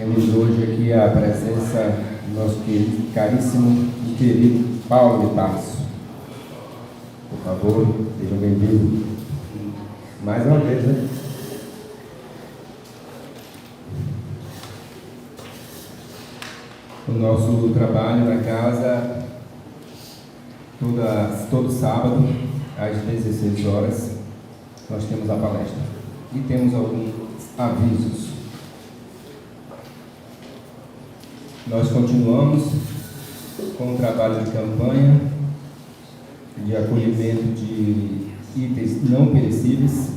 Temos hoje aqui a presença do nosso caríssimo e querido Paulo de Tarso. Por favor, sejam bem-vindos. Mais uma vez, né? O nosso trabalho na casa, todo sábado, às 16 horas, nós temos a palestra. E temos alguns avisos. Nós continuamos com o trabalho de campanha de acolhimento de itens não perecíveis,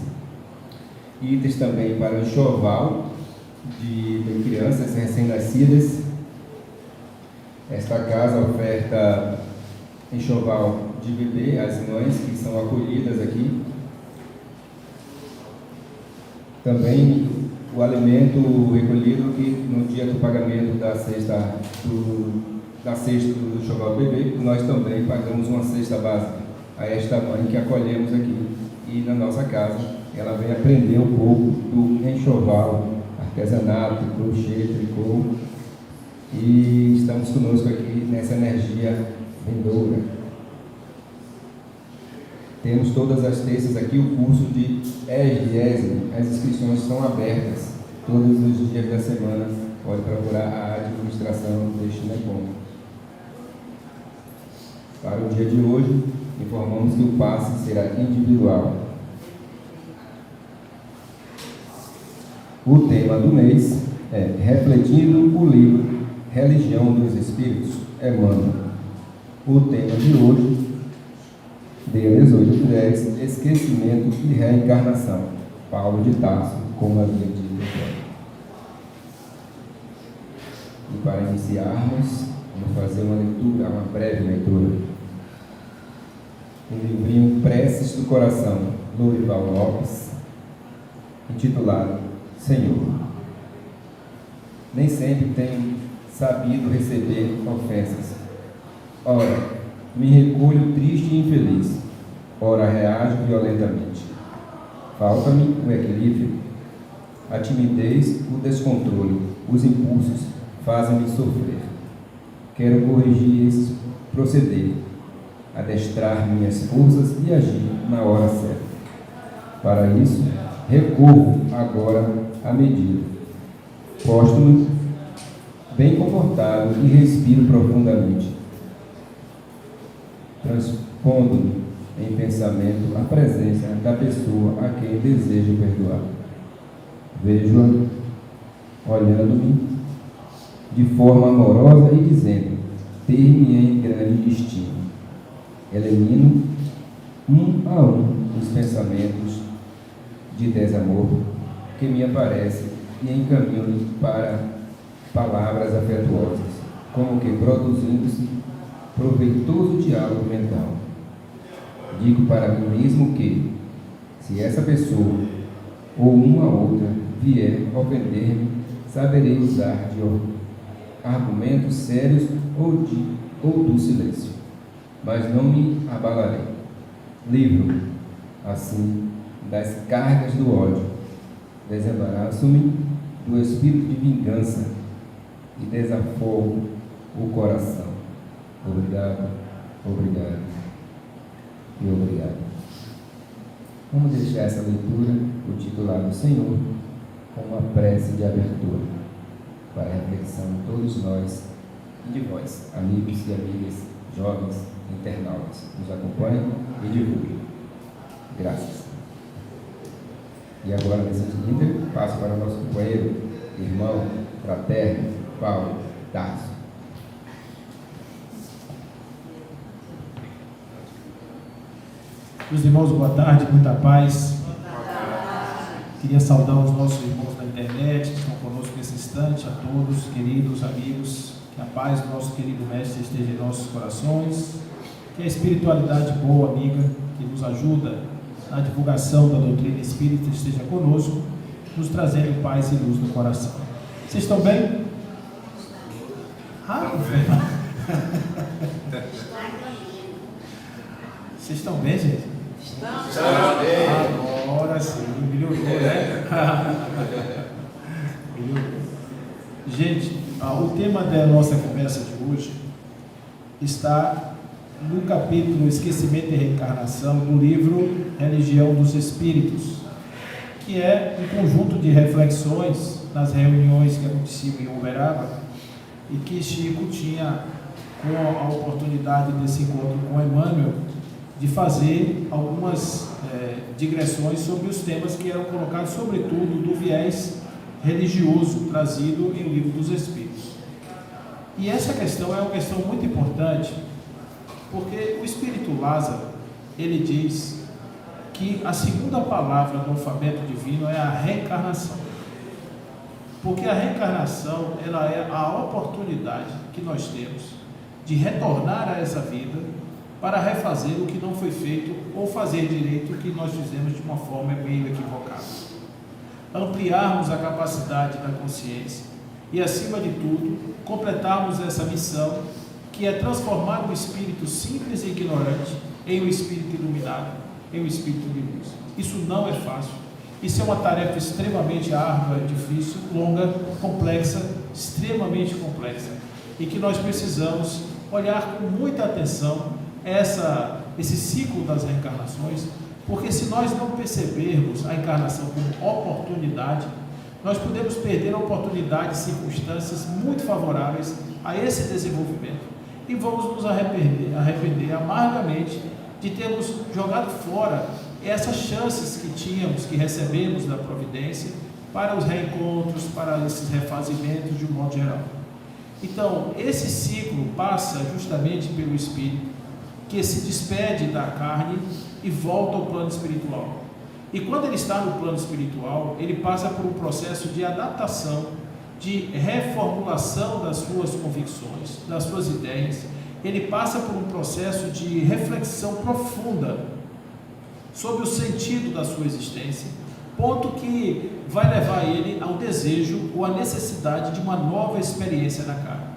itens também para enxoval de crianças recém-nascidas. Esta casa oferta enxoval de bebê às mães que são acolhidas aqui. Também o alimento recolhido que no dia do pagamento da cesta do enxoval do bebê, nós também pagamos uma cesta básica a esta mãe que acolhemos aqui. E na nossa casa ela vem aprender um pouco do enxoval, artesanato, crochê, tricô. E estamos conosco aqui nessa energia vindoura. Temos todas as terças aqui o curso de ESG. As inscrições estão abertas todos os dias da semana. Pode procurar a administração deste NECOM. Para o dia de hoje, informamos que o passe será individual. O tema do mês é Refletindo o livro Religião dos Espíritos, Emmanuel. O tema de hoje, dia 18/10, Esquecimento e Reencarnação, Paulo de Tarso, como havia dito. E para iniciarmos, vamos fazer uma breve leitura. Um livrinho Preces do Coração, Lourival Lopes, intitulado Senhor. Nem sempre tenho sabido receber ofensas. Ora, me recolho triste e infeliz. Ora, reajo violentamente. Falta-me o equilíbrio, a timidez, o descontrole, os impulsos fazem-me sofrer. Quero corrigir esse proceder, adestrar minhas forças e agir na hora certa. Para isso, recorro agora à medida. Posto-me bem comportado e respiro profundamente, transpondo-me em pensamento a presença da pessoa a quem desejo perdoar. Vejo-a olhando-me de forma amorosa e dizendo: ter-me em grande estima. Elimino um a um os pensamentos de desamor que me aparecem e encaminho-me para palavras afetuosas, como que produzindo-se proveitoso diálogo mental. Digo para mim mesmo que, se essa pessoa ou uma outra vier ofender-me, saberei usar de argumentos sérios ou do silêncio, mas não me abalarei. Livro, assim, das cargas do ódio, desembaraço-me do espírito de vingança e desafogo o coração. Obrigado, obrigado e obrigado. Vamos deixar essa leitura, o titulado Senhor, com uma prece de abertura para a reflexão de todos nós e de vós, amigos e amigas, jovens, internautas. Nos acompanhem e divulguem. Graças. E agora, nesse seguinte, passo para o nosso companheiro, irmão, fraterno, Paulo Tarso. Meus irmãos, boa tarde, muita paz. Queria saudar os nossos irmãos da internet que estão conosco nesse instante, a todos, queridos amigos, que a paz do nosso querido Mestre esteja em nossos corações, que a espiritualidade boa, amiga, que nos ajuda na divulgação da doutrina espírita esteja conosco, nos trazendo paz e luz no coração. Vocês estão bem? Vocês estão bem, gente? Estamos bem. Agora sim, melhorou, né? Melhorou. Gente, o tema da nossa conversa de hoje está no capítulo Esquecimento e Reencarnação do livro Religião dos Espíritos, que é um conjunto de reflexões nas reuniões que aconteciam em Uberaba e que Chico tinha com a oportunidade desse encontro com Emmanuel de fazer algumas digressões sobre os temas que eram colocados, sobretudo do viés religioso trazido em Livro dos Espíritos. E essa questão é uma questão muito importante, porque o Espírito Lázaro, ele diz que a segunda palavra do alfabeto divino é a reencarnação. Porque a reencarnação, ela é a oportunidade que nós temos de retornar a essa vida para refazer o que não foi feito ou fazer direito o que nós fizemos de uma forma meio equivocada. Ampliarmos a capacidade da consciência e, acima de tudo, completarmos essa missão, que é transformar o espírito simples e ignorante em um espírito iluminado, em um espírito de luz. Isso não é fácil. Isso é uma tarefa extremamente árdua, difícil, longa, complexa, extremamente complexa, e que nós precisamos olhar com muita atenção esse ciclo das reencarnações, porque se nós não percebermos a encarnação como oportunidade, nós podemos perder a oportunidade de circunstâncias muito favoráveis a esse desenvolvimento, e vamos nos arrepender amargamente de termos jogado fora essas chances que tínhamos, que recebemos da providência, para os reencontros, para esses refazimentos de um modo geral. Então, esse ciclo passa justamente pelo espírito, que se despede da carne e volta ao plano espiritual. E quando ele está no plano espiritual, ele passa por um processo de adaptação, de reformulação das suas convicções, das suas ideias. Ele passa por um processo de reflexão profunda sobre o sentido da sua existência, ponto que vai levar ele ao desejo ou à necessidade de uma nova experiência na carne.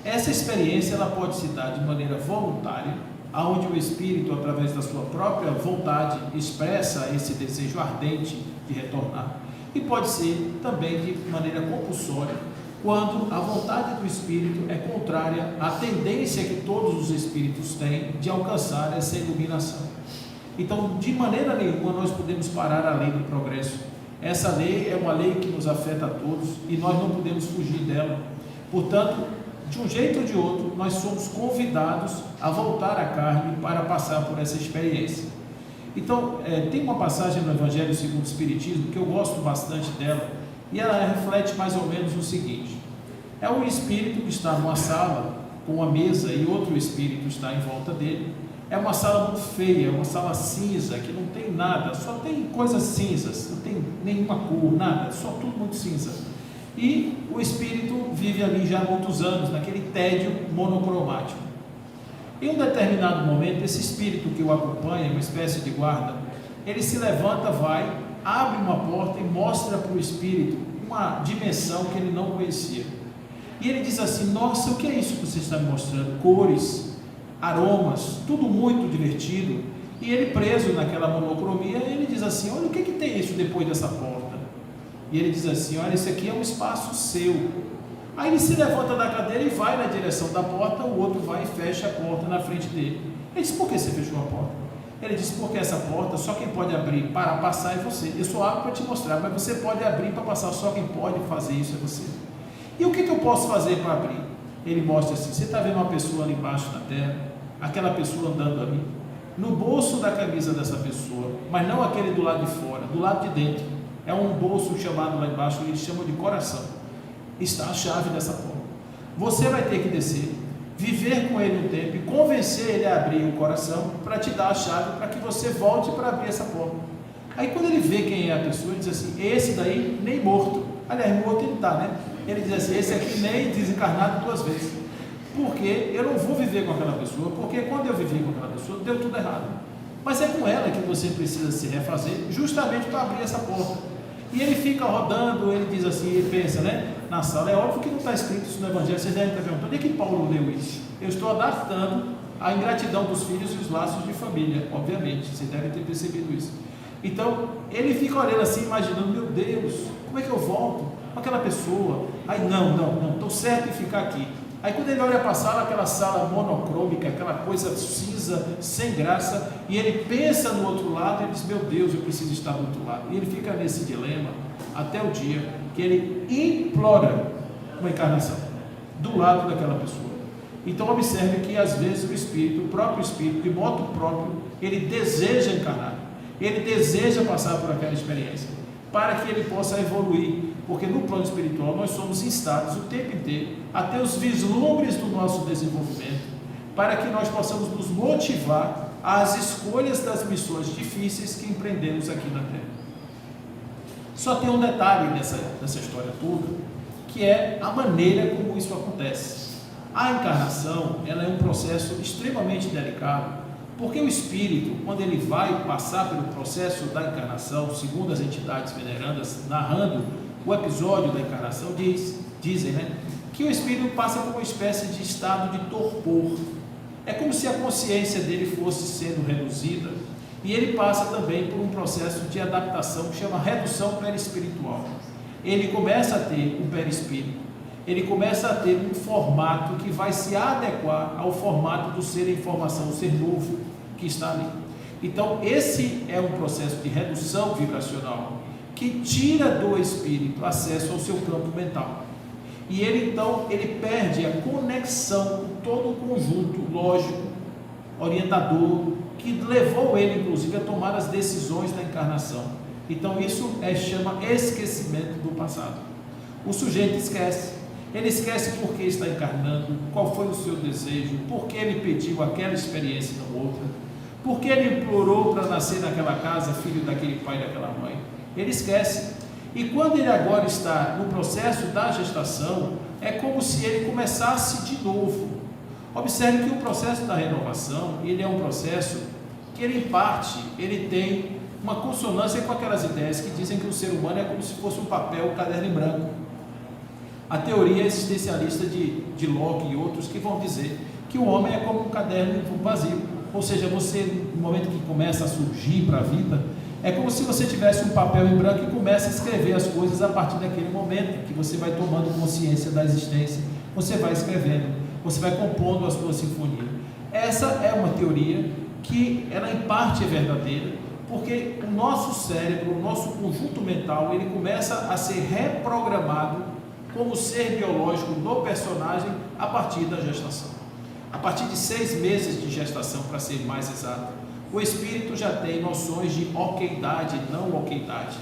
Essa experiência ela pode se dar de maneira voluntária, aonde o espírito, através da sua própria vontade, expressa esse desejo ardente de retornar, e pode ser também de maneira compulsória, quando a vontade do espírito é contrária à tendência que todos os espíritos têm de alcançar essa iluminação. Então, de maneira nenhuma nós podemos parar a lei do progresso. Essa lei é uma lei que nos afeta a todos e nós não podemos fugir dela. Portanto, de um jeito ou de outro, nós somos convidados a voltar à carne para passar por essa experiência. Então, tem uma passagem no Evangelho segundo o Espiritismo que eu gosto bastante dela, e ela reflete mais ou menos o seguinte: é um espírito que está numa sala com uma mesa e outro espírito está em volta dele. É uma sala muito feia, uma sala cinza, que não tem nada, só tem coisas cinzas, não tem nenhuma cor, nada, só tudo muito cinza. E o espírito vive ali já há muitos anos, naquele tédio monocromático. Em um determinado momento, esse espírito que o acompanha, uma espécie de guarda, ele se levanta, vai, abre uma porta e mostra para o espírito uma dimensão que ele não conhecia. E ele diz assim: nossa, o que é isso que você está me mostrando? Cores, aromas, tudo muito divertido. E ele, preso naquela monocromia, ele diz assim: olha, o que tem isso depois dessa porta? E ele diz assim: olha, esse aqui é um espaço seu. Aí ele se levanta da cadeira e vai na direção da porta, o outro vai e fecha a porta na frente dele. Ele diz: por que você fechou a porta? Ele diz: porque essa porta, só quem pode abrir para passar é você. Eu só abro para te mostrar, mas você pode abrir para passar, só quem pode fazer isso é você. E o que eu posso fazer para abrir? Ele mostra assim: você está vendo uma pessoa ali embaixo na terra, aquela pessoa andando ali, no bolso da camisa dessa pessoa, mas não aquele do lado de fora, do lado de dentro, é um bolso chamado lá embaixo, eles chamam de coração, está a chave dessa porta. Você vai ter que descer, viver com ele um tempo e convencer ele a abrir o coração para te dar a chave, para que você volte para abrir essa porta. Aí quando ele vê quem é a pessoa, ele diz assim: esse daí nem morto. Aliás, morto ele está, né? Ele diz assim: esse aqui nem desencarnado 2 vezes. Porque eu não vou viver com aquela pessoa, porque quando eu vivi com aquela pessoa, deu tudo errado. Mas é com ela que você precisa se refazer, justamente para abrir essa porta. E ele fica rodando, ele diz assim, ele pensa, né, na sala. É óbvio que não está escrito isso no Evangelho, vocês devem estar perguntando: onde é que Paulo leu isso? Eu estou adaptando a ingratidão dos filhos e os laços de família, obviamente, vocês devem ter percebido isso. Então, ele fica olhando assim, imaginando: meu Deus, como é que eu volto? com aquela pessoa. Aí não, estou certo em ficar aqui. Aí quando ele olha para a sala, aquela sala monocrômica, aquela coisa cinza, sem graça, e ele pensa no outro lado, ele diz, meu Deus, eu preciso estar do outro lado. E ele fica nesse dilema até o dia que ele implora uma encarnação do lado daquela pessoa. Então observe que às vezes o próprio espírito, de modo próprio, ele deseja encarnar, ele deseja passar por aquela experiência, para que ele possa evoluir, porque no plano espiritual nós somos instados o tempo inteiro a ter os vislumbres do nosso desenvolvimento, para que nós possamos nos motivar às escolhas das missões difíceis que empreendemos aqui na Terra. Só tem um detalhe nessa história toda, que é a maneira como isso acontece. A encarnação, ela é um processo extremamente delicado, porque o espírito, quando ele vai passar pelo processo da encarnação, segundo as entidades venerandas, narrando o episódio da encarnação, dizem, que o espírito passa por uma espécie de estado de torpor. É como se a consciência dele fosse sendo reduzida, e ele passa também por um processo de adaptação que chama redução perispiritual. Ele começa a ter um perispírito, ele começa a ter um formato que vai se adequar ao formato do ser em formação, o ser novo que está ali. Então esse é um processo de redução vibracional que tira do espírito acesso ao seu campo mental, e ele então perde a conexão com todo o conjunto lógico, orientador, que levou ele inclusive a tomar as decisões da encarnação. Então isso chama esquecimento do passado. O sujeito esquece, ele esquece por que está encarnando, qual foi o seu desejo, por que ele pediu aquela experiência e não outra, por que ele implorou para nascer naquela casa, filho daquele pai e daquela mãe. Ele esquece. E quando ele agora está no processo da gestação, é como se ele começasse de novo. Observe que o processo da renovação, ele é um processo que ele, em parte, ele tem uma consonância com aquelas ideias que dizem que o ser humano é como se fosse um papel, um caderno em branco. A teoria existencialista de Locke e outros que vão dizer que o homem é como um caderno vazio, ou seja, você, no momento que começa a surgir para a vida, é como se você tivesse um papel em branco e começa a escrever as coisas a partir daquele momento que você vai tomando consciência da existência, você vai escrevendo, você vai compondo a sua sinfonia. Essa é uma teoria que ela em parte é verdadeira, porque o nosso cérebro, o nosso conjunto mental, ele começa a ser reprogramado como ser biológico do personagem a partir da gestação. A partir de 6 meses de gestação, para ser mais exato, o espírito já tem noções de oqueidade e não oqueidade.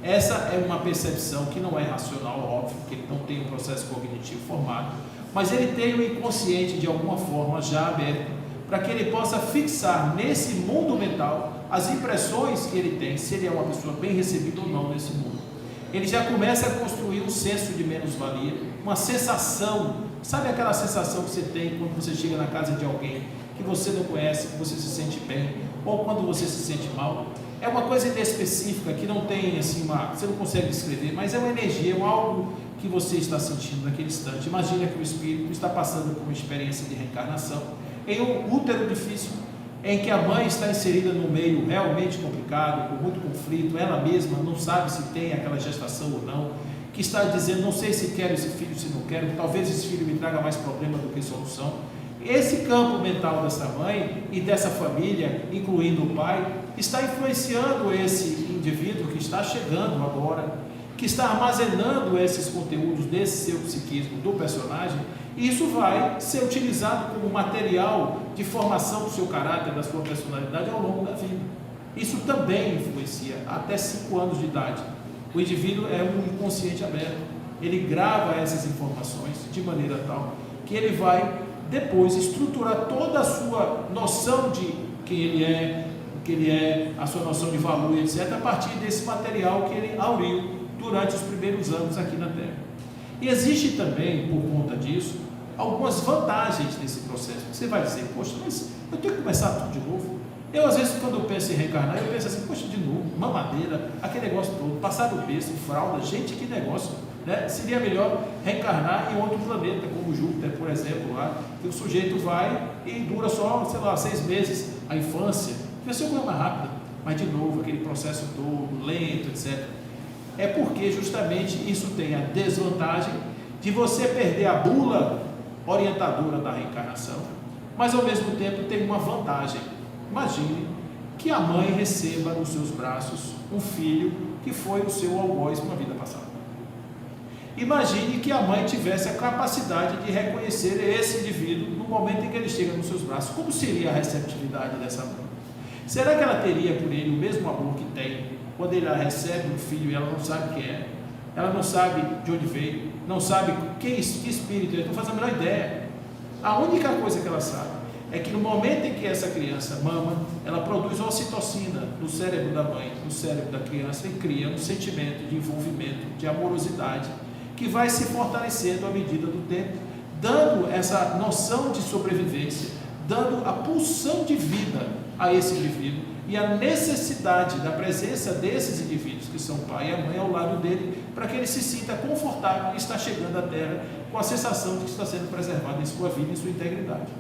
Essa é uma percepção que não é racional, óbvio, que ele não tem um processo cognitivo formado, mas ele tem o inconsciente de alguma forma já aberto, para que ele possa fixar nesse mundo mental as impressões que ele tem, se ele é uma pessoa bem recebida ou não nesse mundo. Ele já começa a construir um senso de menos-valia, uma sensação, sabe aquela sensação que você tem quando você chega na casa de alguém que você não conhece, que você se sente bem, ou quando você se sente mal? É uma coisa inespecífica, que não tem assim, você não consegue descrever, mas é uma energia, é algo que você está sentindo naquele instante. Imagina que o espírito está passando por uma experiência de reencarnação, em um útero difícil, em que a mãe está inserida num meio realmente complicado, com muito conflito, ela mesma não sabe se tem aquela gestação ou não, que está dizendo, não sei se quero esse filho, se não quero, talvez esse filho me traga mais problema do que solução. Esse campo mental dessa mãe e dessa família, incluindo o pai, está influenciando esse indivíduo que está chegando agora, que está armazenando esses conteúdos desse seu psiquismo do personagem, e isso vai ser utilizado como material de formação do seu caráter, da sua personalidade ao longo da vida. Isso também influencia até 5 anos de idade. O indivíduo é um inconsciente aberto, ele grava essas informações de maneira tal que ele vai depois estruturar toda a sua noção de quem ele é, o que ele é, a sua noção de valor, etc., a partir desse material que ele auriu durante os primeiros anos aqui na Terra. E existe também, por conta disso, algumas vantagens nesse processo. Você vai dizer, poxa, mas eu tenho que começar tudo de novo. Eu, às vezes, quando eu penso em reencarnar, eu penso assim, poxa, de novo, mamadeira, aquele negócio todo, passar do berço, fralda, gente, que negócio, né? Seria melhor reencarnar em outro planeta, como Júpiter, por exemplo, lá, que o sujeito vai e dura só, 6 meses, a infância, vai ser uma coisa mais rápida, mas de novo, aquele processo todo, lento, etc. é porque justamente isso tem a desvantagem de você perder a bula orientadora da reencarnação, mas ao mesmo tempo tem uma vantagem. Imagine que a mãe receba nos seus braços um filho que foi o seu algoz na vida passada. Imagine que a mãe tivesse a capacidade de reconhecer esse indivíduo no momento em que ele chega nos seus braços. Como seria a receptividade dessa mãe? Será que ela teria por ele o mesmo amor que tem quando ele recebe um filho e ela não sabe quem é? Ela não sabe de onde veio, não sabe que espírito ele, não faz a menor ideia. A única coisa que ela sabe é que no momento em que essa criança mama, ela produz ocitocina no cérebro da mãe, no cérebro da criança, e cria um sentimento de envolvimento, de amorosidade, que vai se fortalecendo à medida do tempo, dando essa noção de sobrevivência, dando a pulsão de vida a esse indivíduo e a necessidade da presença desses indivíduos, que são o pai e a mãe, ao lado dele, para que ele se sinta confortável e está chegando à Terra com a sensação de que está sendo preservado em sua vida e em sua integridade.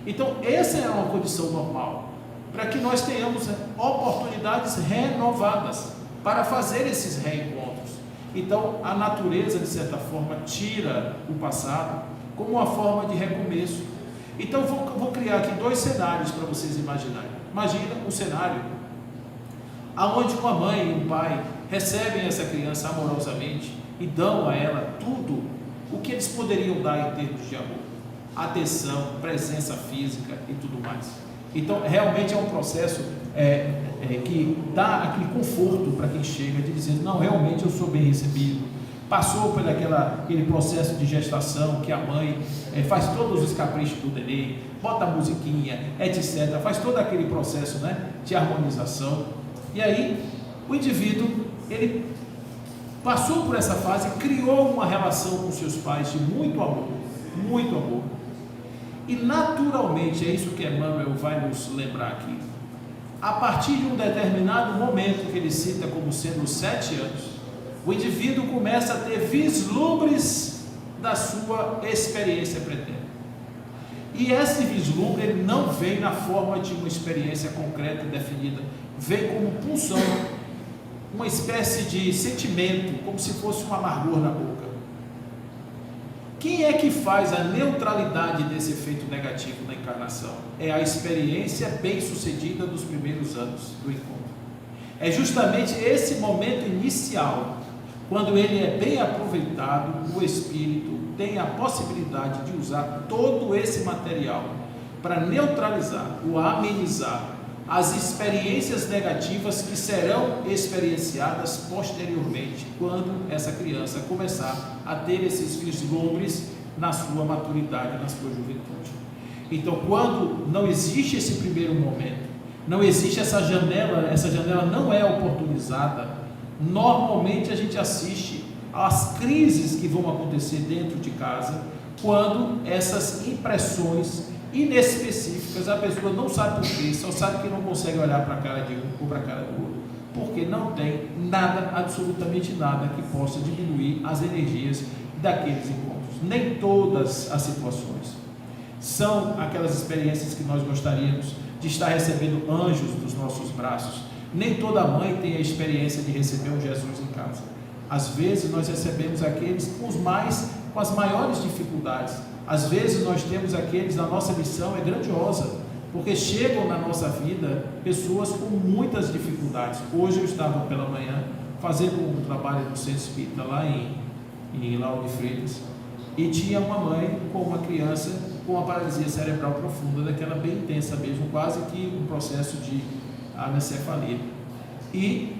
Então, essa é uma condição normal, para que nós tenhamos oportunidades renovadas para fazer esses reencontros. Então, a natureza, de certa forma, tira o passado como uma forma de recomeço. Então, vou criar aqui 2 cenários para vocês imaginarem. Imagina um cenário onde uma mãe e um pai recebem essa criança amorosamente e dão a ela tudo o que eles poderiam dar em termos de amor, atenção, presença física e tudo mais. Então, realmente é um processo que dá aquele conforto para quem chega, de dizer, não, realmente eu sou bem recebido. Passou por aquele processo de gestação que a mãe faz todos os caprichos do neném, bota a musiquinha, etc. Faz todo aquele processo, né, de harmonização. E aí, o indivíduo, ele passou por essa fase, criou uma relação com seus pais de muito amor, muito amor. E naturalmente, é isso que Emmanuel vai nos lembrar aqui, a partir de um determinado momento que ele cita como sendo os 7 anos, o indivíduo começa a ter vislumbres da sua experiência pretérita. E esse vislumbre, ele não vem na forma de uma experiência concreta e definida, vem como pulsão, uma espécie de sentimento, como se fosse um amargor na boca. Quem é que faz a neutralidade desse efeito negativo na encarnação? É a experiência bem-sucedida dos primeiros anos do encontro. É justamente esse momento inicial, quando ele é bem aproveitado, o espírito tem a possibilidade de usar todo esse material para neutralizar ou amenizar as experiências negativas que serão experienciadas posteriormente, quando essa criança começar a ter esses vislumbres na sua maturidade, na sua juventude. Então, quando não existe esse primeiro momento, não existe essa janela não é oportunizada, normalmente a gente assiste às crises que vão acontecer dentro de casa, quando essas impressões inespecíficas, a pessoa não sabe por quê, só sabe que não consegue olhar para a cara de um ou para a cara do outro, porque não tem nada, absolutamente nada, que possa diminuir as energias daqueles encontros. Nem todas as situações são aquelas experiências que nós gostaríamos de estar recebendo anjos dos nossos braços. Nem toda mãe tem a experiência de receber um Jesus em casa. Às vezes nós recebemos aqueles com as maiores dificuldades. Às vezes nós temos aqueles, a nossa missão é grandiosa, porque chegam na nossa vida pessoas com muitas dificuldades. Hoje eu estava pela manhã fazendo um trabalho no Centro Espírita lá em Lauro de Freitas, e tinha uma mãe com uma criança com uma paralisia cerebral profunda, daquela bem intensa mesmo, quase que um processo de anencefalia. E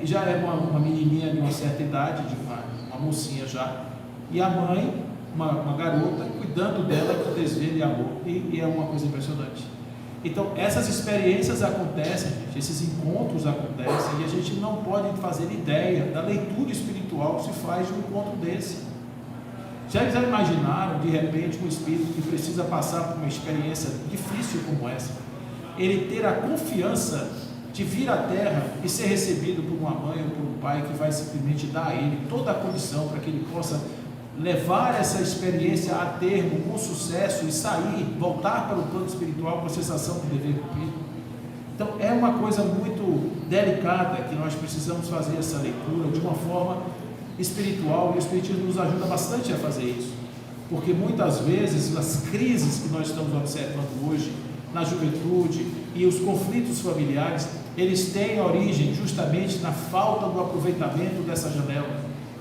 já é uma menininha de uma certa idade, de uma mocinha já, e a mãe, uma garota, cuidando dela com desejo e amor, e é uma coisa impressionante. Então, essas experiências acontecem, gente, esses encontros acontecem, e a gente não pode fazer ideia da leitura espiritual que se faz de um encontro desse. Já imaginaram, de repente, um espírito que precisa passar por uma experiência difícil como essa, ele ter a confiança de vir à Terra e ser recebido por uma mãe ou por um pai que vai simplesmente dar a ele toda a condição para que ele possa levar essa experiência a termo com sucesso e sair, voltar para o plano espiritual com a sensação de dever cumprido? Então é uma coisa muito delicada que nós precisamos fazer essa leitura de uma forma espiritual, e o Espiritismo nos ajuda bastante a fazer isso, porque muitas vezes as crises que nós estamos observando hoje na juventude e os conflitos familiares, eles têm origem justamente na falta do aproveitamento dessa janela,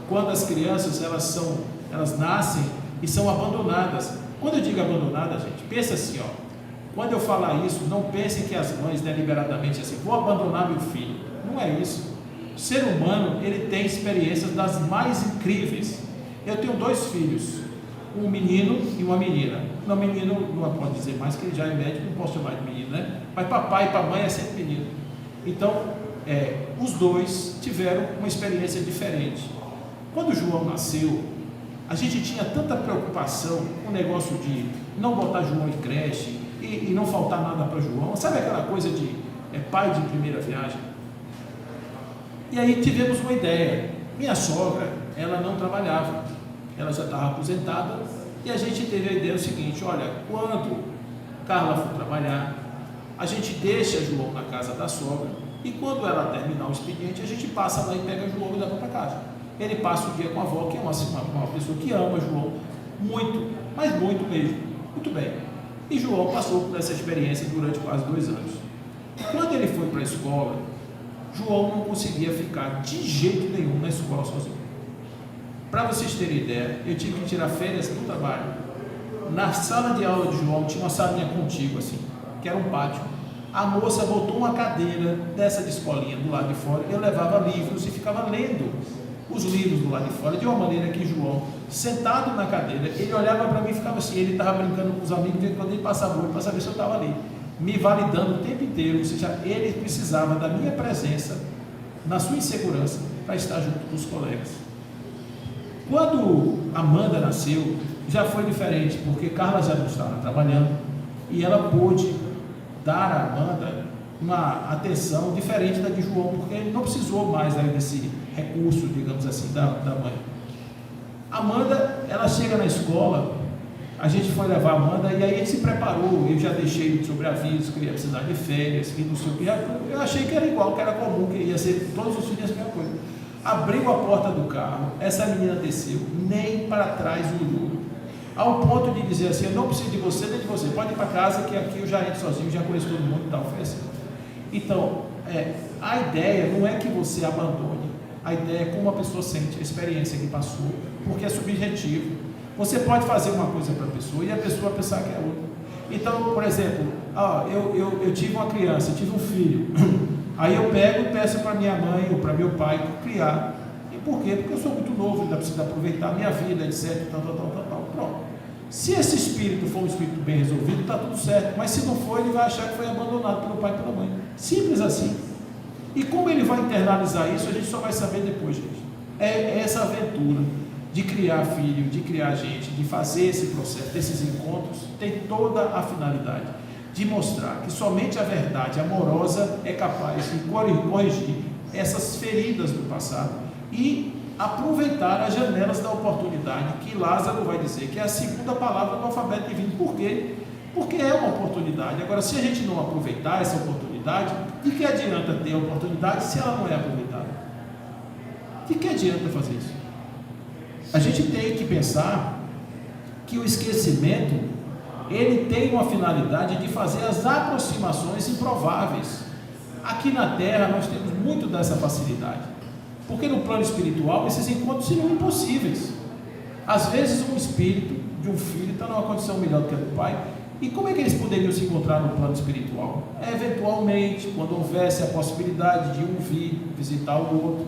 quando as crianças elas nascem e são abandonadas. Quando eu digo abandonada, gente, pensa assim, quando eu falar isso, não pensem que as mães deliberadamente assim, vou abandonar meu filho. Não é isso. O ser humano, ele tem experiências das mais incríveis. Eu tenho 2 filhos, um menino e uma menina. Não, menino não pode dizer mais, que ele já é médico, não posso chamar de menino, né? Mas papai e mamãe é sempre menino. Então, os 2 tiveram uma experiência diferente. Quando o João nasceu, a gente tinha tanta preocupação com o negócio de não botar João em creche e não faltar nada para João. Sabe aquela coisa de pai de primeira viagem? E aí tivemos uma ideia. Minha sogra, ela não trabalhava, ela já estava aposentada, e a gente teve a ideia seguinte: olha, quando Carla for trabalhar, a gente deixa João na casa da sogra, e quando ela terminar o expediente, a gente passa lá e pega João e leva para casa. Ele passa o dia com a avó, que é uma pessoa que ama João muito, mas muito mesmo. Muito bem. E João passou por essa experiência durante quase 2 anos. Quando ele foi para a escola, João não conseguia ficar de jeito nenhum na escola sozinho. Para vocês terem ideia, eu tive que tirar férias do trabalho. Na sala de aula de João tinha uma salinha contígua assim, que era um pátio. A moça botou uma cadeira dessa de escolinha do lado de fora, eu levava livros e ficava lendo os livros do lado de fora, de uma maneira que João, sentado na cadeira, ele olhava para mim e ficava assim, ele estava brincando com os amigos, quando ele passava o olho para saber se eu estava ali, me validando o tempo inteiro. Ou seja, ele precisava da minha presença, na sua insegurança, para estar junto com os colegas. Quando Amanda nasceu, já foi diferente, porque Carla já não estava trabalhando, e ela pôde dar a Amanda uma atenção diferente da de João, porque ele não precisou mais aí desse recurso, digamos assim, da mãe. Amanda, ela chega na escola, a gente foi levar a Amanda, e aí a gente se preparou, eu já deixei sobre aviso que eu ia precisar de férias, que não sei o que, eu achei que era igual, que era comum, que ia ser todos os dias a mesma coisa. Abriu a porta do carro, essa menina desceu, nem para trás olhou, ao ponto de dizer assim: eu não preciso de você nem de você, pode ir para casa que aqui eu já entro sozinho, já conheço todo mundo e tal. Foi assim. Então, a ideia não é que você abandone, a ideia é como a pessoa sente, a experiência que passou, porque é subjetivo. Você pode fazer uma coisa para a pessoa e a pessoa pensar que é outra. Então, por exemplo, eu tive uma criança, tive um filho, aí eu pego e peço para minha mãe ou para meu pai criar. E por quê? Porque eu sou muito novo, ainda preciso aproveitar a minha vida, etc. Pronto. Se esse espírito for um espírito bem resolvido, está tudo certo. Mas se não for, ele vai achar que foi abandonado pelo pai e pela mãe. Simples assim. E como ele vai internalizar isso, a gente só vai saber depois, gente. É essa aventura de criar filho, de criar gente, de fazer esse processo, desses encontros, tem toda a finalidade de mostrar que somente a verdade amorosa é capaz de corrigir essas feridas do passado e aproveitar as janelas da oportunidade, que Lázaro vai dizer que é a segunda palavra do alfabeto divino. Por quê? Porque é uma oportunidade. Agora, se a gente não aproveitar essa oportunidade, de que adianta ter a oportunidade se ela não é aproveitada? De que adianta fazer isso? A gente tem que pensar que o esquecimento, ele tem uma finalidade de fazer as aproximações improváveis. Aqui na Terra nós temos muito dessa facilidade, porque no plano espiritual esses encontros seriam impossíveis. Às vezes um espírito de um filho está numa condição melhor do que a do pai, e como é que eles poderiam se encontrar no plano espiritual? Eventualmente, quando houvesse a possibilidade de um vir visitar o outro.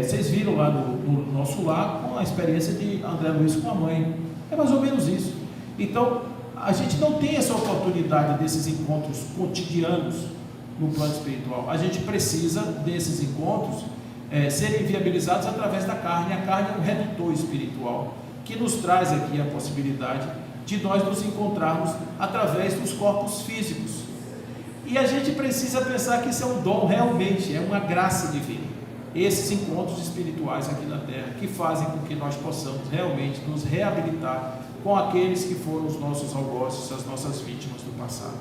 Vocês viram lá no nosso lar com a experiência de André Luiz com a mãe, é mais ou menos isso. Então a gente não tem essa oportunidade desses encontros cotidianos no plano espiritual. A gente precisa desses encontros serem viabilizados através da carne. A carne é um redutor espiritual que nos traz aqui a possibilidade de nós nos encontrarmos através dos corpos físicos, e a gente precisa pensar que isso é um dom, realmente é uma graça divina, esses encontros espirituais aqui na Terra, que fazem com que nós possamos realmente nos reabilitar com aqueles que foram os nossos algozes, as nossas vítimas do passado.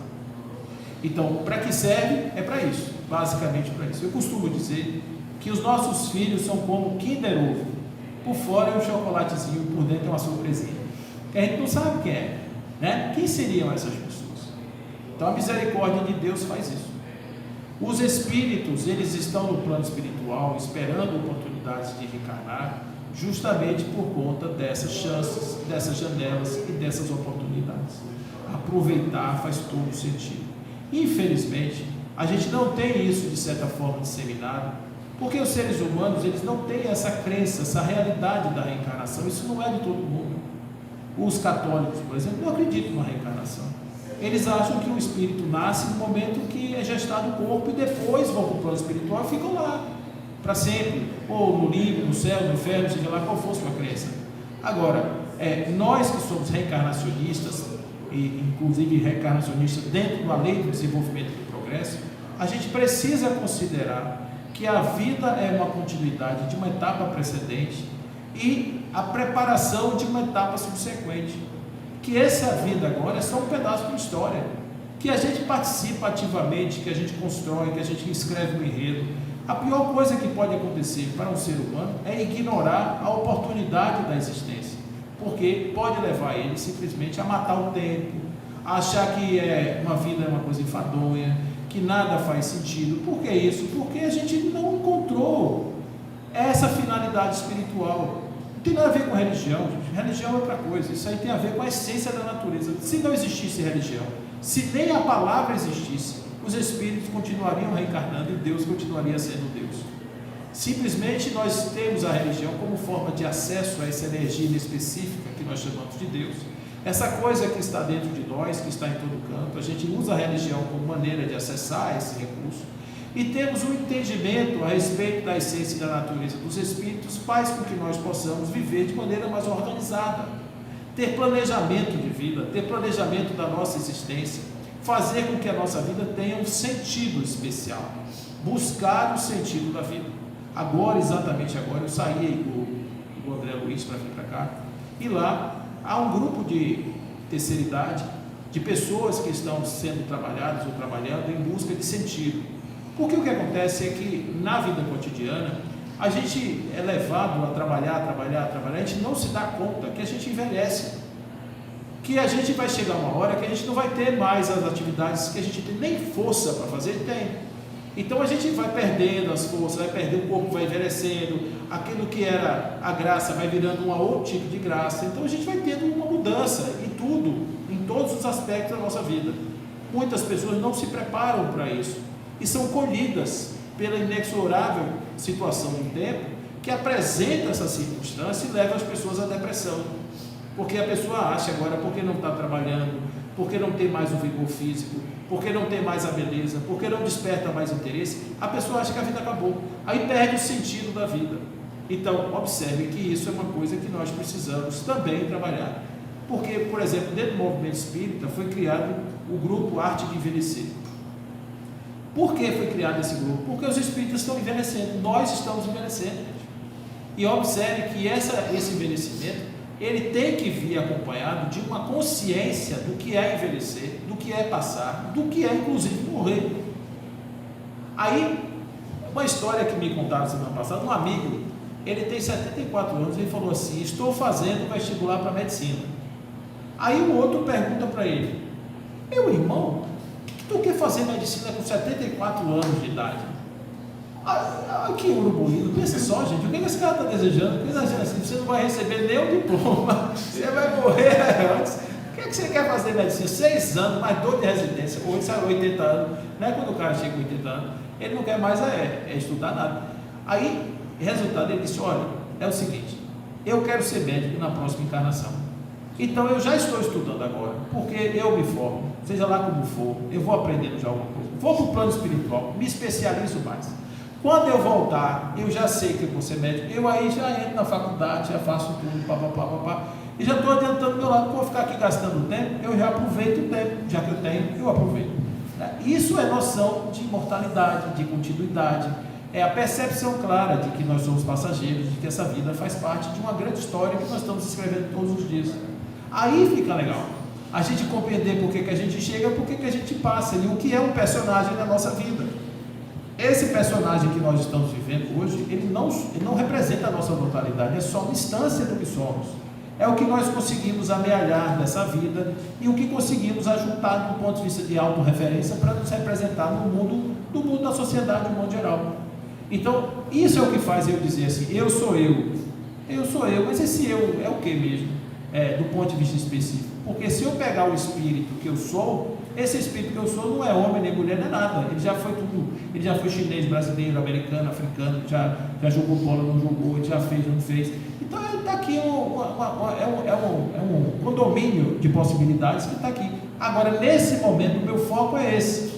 Então, para que serve? É para isso, basicamente para isso. Eu costumo dizer que os nossos filhos são como Kinder Ovo. Por fora é um chocolatezinho, por dentro é uma surpresinha. Que a gente não sabe quem é, né? Quem seriam essas pessoas? Então a misericórdia de Deus faz isso. Os espíritos, eles estão no plano espiritual, esperando oportunidades de reencarnar, justamente por conta dessas chances, dessas janelas e dessas oportunidades. Aproveitar faz todo sentido. Infelizmente, a gente não tem isso de certa forma disseminado, porque os seres humanos, eles não têm essa crença, essa realidade da reencarnação. Isso não é de todo mundo. Os católicos, por exemplo, não acreditam na reencarnação. Eles acham que o espírito nasce no momento que é gestado o corpo e depois vão para o plano espiritual e ficam lá para sempre, ou no limbo, no céu, no inferno, seja lá qual for a sua crença. Agora, nós que somos reencarnacionistas, e inclusive reencarnacionistas dentro da lei do desenvolvimento e do progresso, a gente precisa considerar que a vida é uma continuidade de uma etapa precedente e a preparação de uma etapa subsequente. Que essa vida agora é só um pedaço de história, que a gente participa ativamente, que a gente constrói, que a gente escreve um enredo. A pior coisa que pode acontecer para um ser humano é ignorar a oportunidade da existência, porque pode levar ele simplesmente a matar o tempo, a achar que uma vida é uma coisa enfadonha, que nada faz sentido. Por que isso? Porque a gente não encontrou essa finalidade espiritual. Não tem nada a ver com religião, gente. Religião é outra coisa. Isso aí tem a ver com a essência da natureza. Se não existisse religião, se nem a palavra existisse, os espíritos continuariam reencarnando e Deus continuaria sendo Deus. Simplesmente nós temos a religião como forma de acesso a essa energia específica que nós chamamos de Deus. Essa coisa que está dentro de nós, que está em todo canto, a gente usa a religião como maneira de acessar esse recurso. E temos um entendimento a respeito da essência e da natureza dos espíritos, faz com que nós possamos viver de maneira mais organizada, ter planejamento de vida, ter planejamento da nossa existência, fazer com que a nossa vida tenha um sentido especial, buscar o sentido da vida. Agora, exatamente agora, eu saí aí com o André Luiz para vir para cá, e lá há um grupo de terceira idade, de pessoas que estão sendo trabalhadas ou trabalhando em busca de sentido. Porque o que acontece é que na vida cotidiana a gente é levado a trabalhar, a gente não se dá conta que a gente envelhece, que a gente vai chegar uma hora que a gente não vai ter mais as atividades que a gente tem, nem força para fazer tem. Então a gente vai perdendo as forças, vai perdendo, o corpo vai envelhecendo, aquilo que era a graça vai virando um outro tipo de graça. Então a gente vai tendo uma mudança em tudo, em todos os aspectos da nossa vida. Muitas pessoas não se preparam para isso e são colhidas pela inexorável situação do tempo que apresenta essa circunstância e leva as pessoas à depressão, porque a pessoa acha agora, porque não está trabalhando, porque não tem mais o vigor físico, porque não tem mais a beleza, porque não desperta mais interesse, a pessoa acha que a vida acabou, aí perde o sentido da vida. Então observe que isso é uma coisa que nós precisamos também trabalhar, porque, por exemplo, dentro do movimento espírita foi criado o grupo Arte de Envelhecer. Por que foi criado esse grupo? Porque os espíritas estão envelhecendo, nós estamos envelhecendo. E observe que esse envelhecimento, ele tem que vir acompanhado de uma consciência do que é envelhecer, do que é passar, do que é inclusive morrer. Aí, uma história que me contaram semana passada, um amigo, ele tem 74 anos, ele falou assim: estou fazendo vestibular para medicina. Aí o outro pergunta para ele: meu irmão, tu quer fazer medicina com 74 anos de idade? Que urubuído, pensa só, gente, o que esse cara está desejando? Porque assim, você não vai receber nem o diploma, você vai morrer antes. O que você quer fazer medicina? 6 anos, mais 2 de residência, 80 anos, né? Quando o cara chega com 80 anos, ele não quer mais estudar nada. Aí, resultado, ele disse: olha, é o seguinte, eu quero ser médico na próxima encarnação. Então eu já estou estudando agora, porque eu me formo, seja lá como for, eu vou aprendendo já alguma coisa, vou para o plano espiritual, me especializo mais. Quando eu voltar, eu já sei que eu vou ser médico, eu aí já entro na faculdade, já faço tudo, e já estou adiantando o meu lado, não vou ficar aqui gastando tempo, eu já aproveito o tempo, já que eu tenho, eu aproveito. Isso é noção de imortalidade, de continuidade, é a percepção clara de que nós somos passageiros, de que essa vida faz parte de uma grande história que nós estamos escrevendo todos os dias. Aí fica legal. a gente compreender por que a gente chega, por que a gente passa, e o que é um personagem na nossa vida. Esse personagem que nós estamos vivendo hoje, ele não representa a nossa totalidade, é só uma instância do que somos. É o que nós conseguimos amealhar dessa vida e o que conseguimos ajuntar do ponto de vista de autorreferência para nos representar no mundo, da sociedade, no mundo geral. Então, isso é o que faz eu dizer assim, eu sou eu, mas esse eu é o que mesmo? Do ponto de vista específico. Porque se eu pegar o espírito que eu sou, esse espírito que eu sou não é homem, nem mulher, nem nada. Ele já foi tudo. Ele já foi chinês, brasileiro, americano, africano, já jogou bola, não jogou, ele já fez, não fez. Então ele está aqui, um condomínio de possibilidades que está aqui. Agora, nesse momento, o meu foco é esse.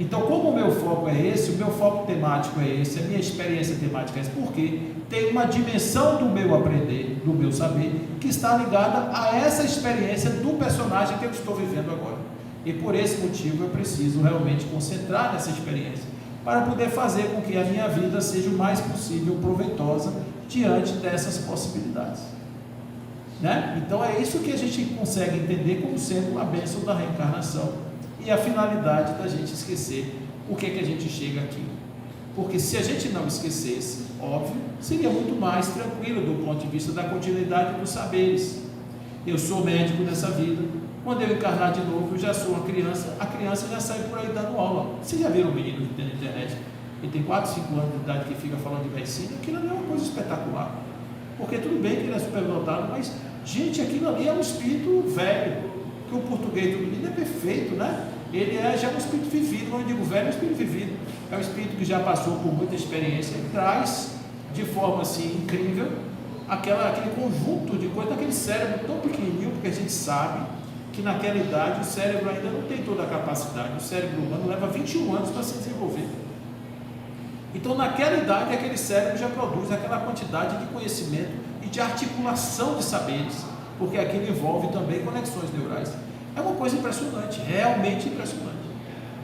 Então, como o meu foco é esse, o meu foco temático é esse, a minha experiência temática é essa, porque tem uma dimensão do meu aprender, do meu saber, que está ligada a essa experiência do personagem que eu estou vivendo agora. E por esse motivo eu preciso realmente concentrar nessa experiência, para poder fazer com que a minha vida seja o mais possível proveitosa diante dessas possibilidades. Né? Então é isso que a gente consegue entender como sendo a bênção da reencarnação e a finalidade da gente esquecer o que a gente chega aqui. Porque se a gente não esquecesse, óbvio, seria muito mais tranquilo do ponto de vista da continuidade dos saberes. Eu sou médico nessa vida, quando eu encarnar de novo, eu já sou uma criança, a criança já sai por aí dando aula. Vocês já viram um menino que tem na internet, ele tem 4, 5 anos de idade que fica falando de medicina? Aquilo ali é uma coisa espetacular. Porque tudo bem que ele é superdotado, mas, gente, aquilo ali é um espírito velho, que o português do menino é perfeito, né? Ele é já um espírito vivido, não digo velho, é um espírito vivido. É um espírito que já passou por muita experiência e traz de forma assim incrível aquele conjunto de coisas, aquele cérebro tão pequenininho, porque a gente sabe que naquela idade o cérebro ainda não tem toda a capacidade. O cérebro humano leva 21 anos para se desenvolver. Então, naquela idade, aquele cérebro já produz aquela quantidade de conhecimento e de articulação de saberes, porque aquilo envolve também conexões neurais. É uma coisa impressionante, realmente impressionante.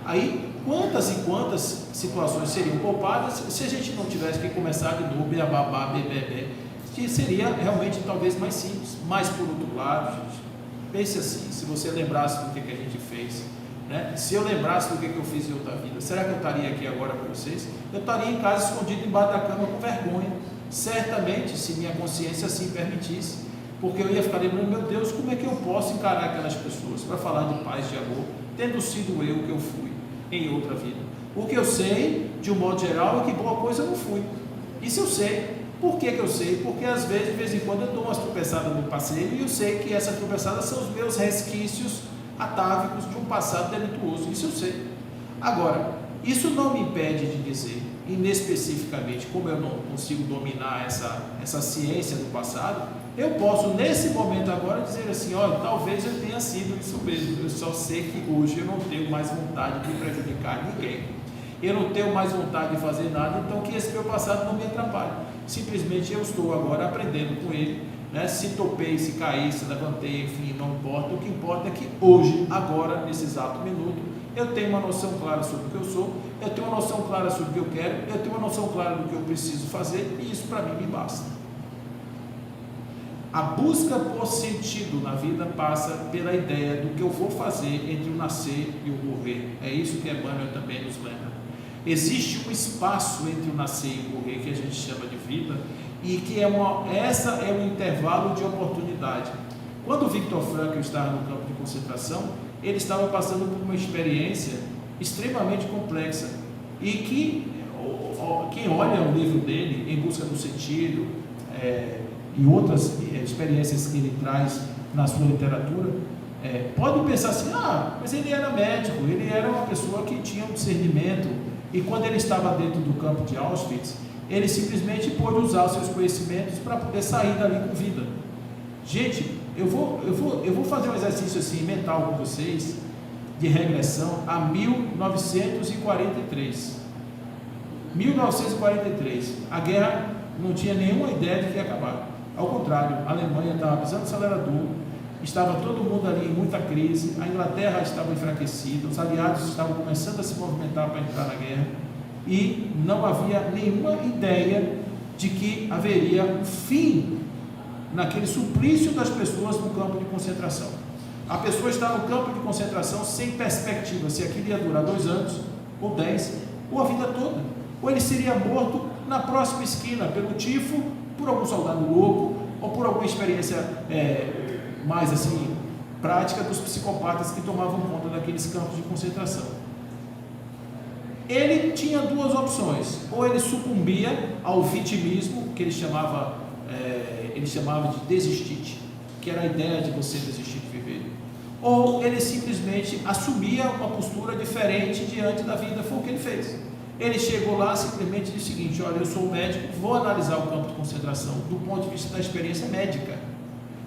Aí, quantas e quantas situações seriam poupadas se a gente não tivesse que começar de novo, babá, bebê, que seria realmente talvez mais simples. Mas, por outro lado, gente, pense assim, se você lembrasse do que a gente fez, né? Se eu lembrasse do que eu fiz em outra vida, será que eu estaria aqui agora com vocês? Eu estaria em casa escondido embaixo da cama com vergonha, certamente, se minha consciência assim permitisse, porque eu ia ficar lembrando, meu Deus, como é que eu posso encarar aquelas pessoas para falar de paz, de amor, tendo sido eu que eu fui em outra vida? O que eu sei, de um modo geral, é que boa coisa eu não fui. Isso eu sei. Por que eu sei? Porque às vezes, de vez em quando, eu dou umas tropeçadas no passeio e eu sei que essas tropeçadas são os meus resquícios atávicos de um passado delituoso. Isso eu sei. Agora, isso não me impede de dizer, inespecificamente, como eu não consigo dominar essa ciência do passado, eu posso, nesse momento agora, dizer assim, olha, talvez eu tenha sido isso mesmo, eu só sei que hoje eu não tenho mais vontade de prejudicar ninguém, eu não tenho mais vontade de fazer nada, então que esse meu passado não me atrapalhe, simplesmente eu estou agora aprendendo com ele, né? Se topei, se caí, se levantei, enfim, não importa, o que importa é que hoje, agora, nesse exato minuto, eu tenho uma noção clara sobre o que eu sou, eu tenho uma noção clara sobre o que eu quero, eu tenho uma noção clara do que eu preciso fazer, e isso para mim me basta. A busca por sentido na vida passa pela ideia do que eu vou fazer entre o nascer e o morrer. É isso que Emmanuel também nos lembra. Existe um espaço entre o nascer e o morrer que a gente chama de vida, e que essa é um intervalo de oportunidade. Quando o Viktor Frankl estava no campo de concentração, ele estava passando por uma experiência extremamente complexa, e que quem olha o livro dele, Em Busca do Sentido, e outras experiências que ele traz na sua literatura, pode pensar assim, mas ele era médico, ele era uma pessoa que tinha um discernimento, e quando ele estava dentro do campo de Auschwitz, ele simplesmente pôde usar os seus conhecimentos para poder sair dali com vida. Gente, eu vou fazer um exercício assim mental com vocês, de regressão a 1943. 1943, a guerra não tinha nenhuma ideia de que ia acabar. Ao contrário, a Alemanha estava pisando no acelerador, estava todo mundo ali em muita crise, a Inglaterra estava enfraquecida, os aliados estavam começando a se movimentar para entrar na guerra, e não havia nenhuma ideia de que haveria um fim naquele suplício das pessoas no campo de concentração. A pessoa está no campo de concentração sem perspectiva se aquilo ia durar 2 anos, ou 10, ou a vida toda. Ou ele seria morto na próxima esquina, pelo tifo, por algum soldado louco, ou por alguma experiência mais assim, prática dos psicopatas que tomavam conta daqueles campos de concentração. Ele tinha 2 opções: ou ele sucumbia ao vitimismo, que ele chamava de desistite, que era a ideia de você desistir de viver, ou ele simplesmente assumia uma postura diferente diante da vida. Foi o que ele fez. Ele chegou lá simplesmente disse o seguinte: olha, eu sou médico, vou analisar o campo de concentração do ponto de vista da experiência médica,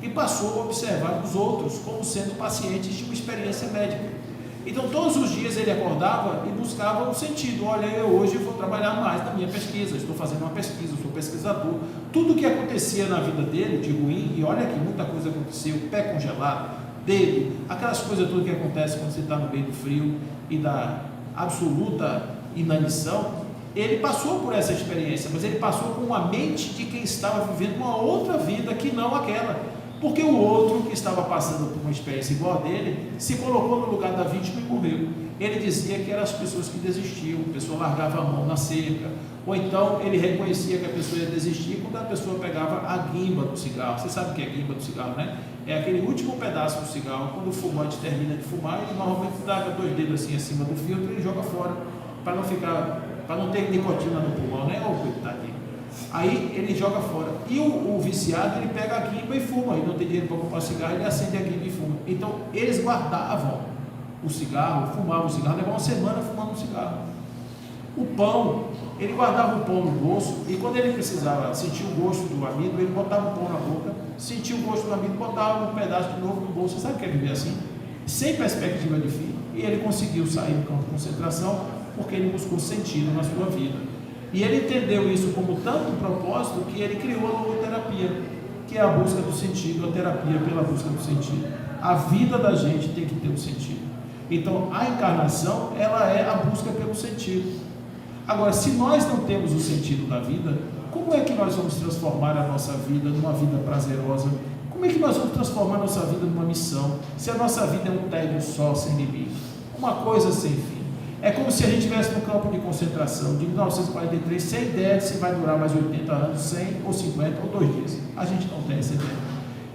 e passou a observar os outros como sendo pacientes de uma experiência médica. Então todos os dias ele acordava e buscava um sentido. Olha, eu hoje vou trabalhar mais na minha pesquisa, estou fazendo uma pesquisa, sou pesquisador. Tudo o que acontecia na vida dele de ruim, e olha que muita coisa aconteceu, pé congelado, dedo, aquelas coisas todas que acontecem quando você está no meio do frio e da absoluta inanição, ele passou por essa experiência, mas ele passou com a mente de quem estava vivendo uma outra vida que não aquela. Porque o outro que estava passando por uma experiência igual a dele, se colocou no lugar da vítima e morreu. Ele dizia que eram as pessoas que desistiam, a pessoa largava a mão na cerca, ou então ele reconhecia que a pessoa ia desistir quando a pessoa pegava a guimba do cigarro. Você sabe o que é a guimba do cigarro, né? É aquele último pedaço do cigarro. Quando o fumante termina de fumar, ele normalmente dá 2 dedos assim acima do filtro e ele joga fora, para não ter nicotina no pulmão, né? Ô, coitadinho. Aí ele joga fora. E o viciado, ele pega a guimba e fuma. Ele não tem dinheiro para comprar cigarro, ele acende a guimba e fuma. Então eles guardavam o cigarro, fumavam o cigarro, levavam 1 semana fumando um cigarro. O pão, ele guardava o pão no bolso, e quando ele precisava sentir o gosto do amido, ele botava o pão na boca, sentia o gosto do amido, botava um pedaço de novo no bolso. Você sabe o que é viver assim? Sem perspectiva de fim. E ele conseguiu sair do campo de concentração porque ele buscou sentido na sua vida. E ele entendeu isso como tanto propósito que ele criou a logoterapia, que é a busca do sentido, a terapia pela busca do sentido. A vida da gente tem que ter um sentido. Então, a encarnação, ela é a busca pelo sentido. Agora, se nós não temos o sentido da vida, como é que nós vamos transformar a nossa vida numa vida prazerosa? Como é que nós vamos transformar a nossa vida numa missão, se a nossa vida é um tédio só, sem limite? Uma coisa sem fim. É como se a gente estivesse no campo de concentração de 1943, sem ideia de se vai durar mais 80 anos, 100 ou 50 ou 2 dias. A gente não tem essa ideia.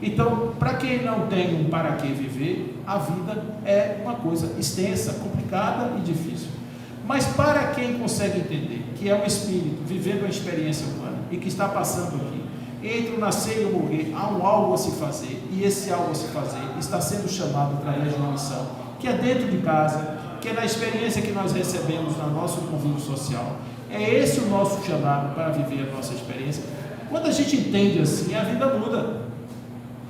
Então, para quem não tem um para que viver, a vida é uma coisa extensa, complicada e difícil. Mas para quem consegue entender que é um espírito vivendo uma experiência humana e que está passando aqui, entre o nascer e o morrer, há um algo a se fazer, e esse algo a se fazer está sendo chamado através de uma missão, que é dentro de casa, que é na experiência que nós recebemos no nosso convívio social. É esse o nosso chamado para viver a nossa experiência. Quando a gente entende assim, a vida muda.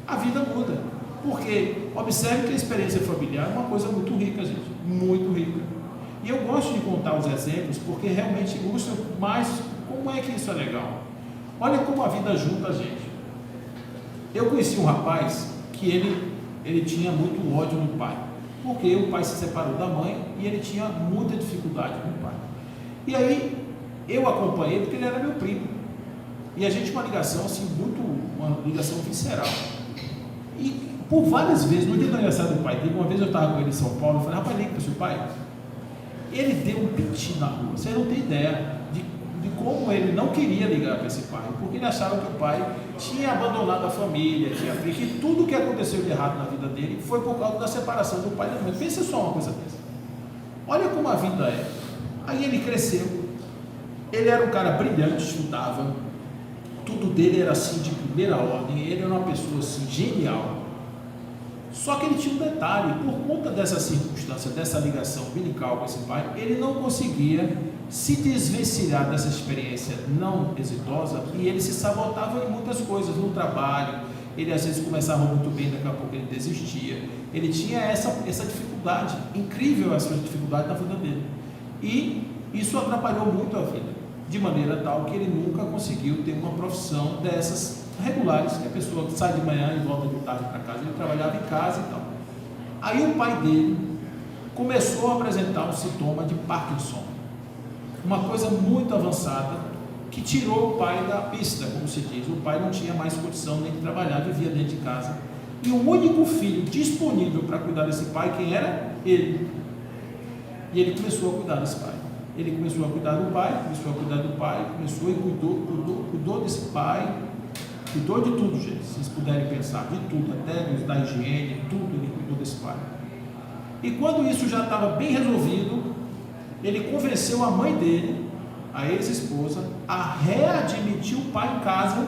A vida muda. Porque observe que a experiência familiar é uma coisa muito rica, gente. Muito rica. E eu gosto de contar os exemplos porque realmente ilustra mais como é que isso é legal. Olha como a vida junta a gente. Eu conheci um rapaz que ele tinha muito ódio no pai, porque o pai se separou da mãe e ele tinha muita dificuldade com o pai. E aí eu acompanhei porque ele era meu primo. E a gente tinha uma ligação assim, uma ligação visceral. E por várias vezes, no dia do aniversário do pai dele, uma vez eu estava com ele em São Paulo, eu falei: rapaz, liga para o seu pai. Ele deu um piti na rua. Você não tem ideia de como ele não queria ligar para esse pai, porque ele achava que o pai tinha abandonado a família, tinha feito, e tudo que aconteceu de errado na vida dele foi por causa da separação do pai e da mãe. Pensa só uma coisa dessa. Olha como a vida é. Aí ele cresceu, ele era um cara brilhante, estudava, tudo dele era assim de primeira ordem, ele era uma pessoa assim genial. Só que ele tinha um detalhe: por conta dessa circunstância, dessa ligação umbilical com esse pai, ele não conseguia se desvencilhar dessa experiência não exitosa, e ele se sabotava em muitas coisas, no trabalho. Ele às vezes começava muito bem, daqui a pouco ele desistia. Ele tinha essa dificuldade, incrível essa dificuldade na vida dele, e isso atrapalhou muito a vida, de maneira tal que ele nunca conseguiu ter uma profissão dessas regulares, que a pessoa sai de manhã e volta de tarde para casa. Ele trabalhava em casa e tal. Aí o pai dele começou a apresentar um sintoma de Parkinson, uma coisa muito avançada, que tirou o pai da pista, como se diz. O pai não tinha mais condição nem de trabalhar, vivia dentro de casa. E o único filho disponível para cuidar desse pai, quem era? Ele. E ele começou a cuidar desse pai. Ele começou a cuidar do pai, começou e cuidou desse pai, cuidou de tudo, gente. Se vocês puderem pensar, de tudo, até da higiene, tudo, ele cuidou desse pai. E quando isso já estava bem resolvido, ele convenceu a mãe dele, a ex-esposa, a readmitir o pai em casa,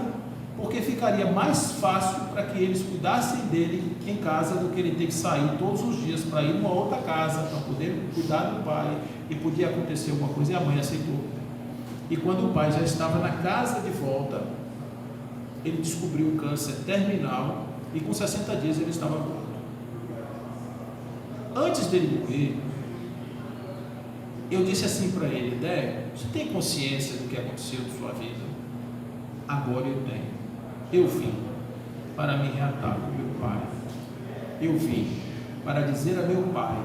porque ficaria mais fácil para que eles cuidassem dele em casa do que ele ter que sair todos os dias para ir numa outra casa, para poder cuidar do pai, e podia acontecer alguma coisa, e a mãe aceitou. E quando o pai já estava na casa de volta, ele descobriu um câncer terminal, e com 60 dias ele estava morto. Antes dele morrer, eu disse assim para ele: Dé, você tem consciência do que aconteceu na sua vida? Agora eu tenho. Eu vim para me reatar com meu pai. Eu vim para dizer a meu pai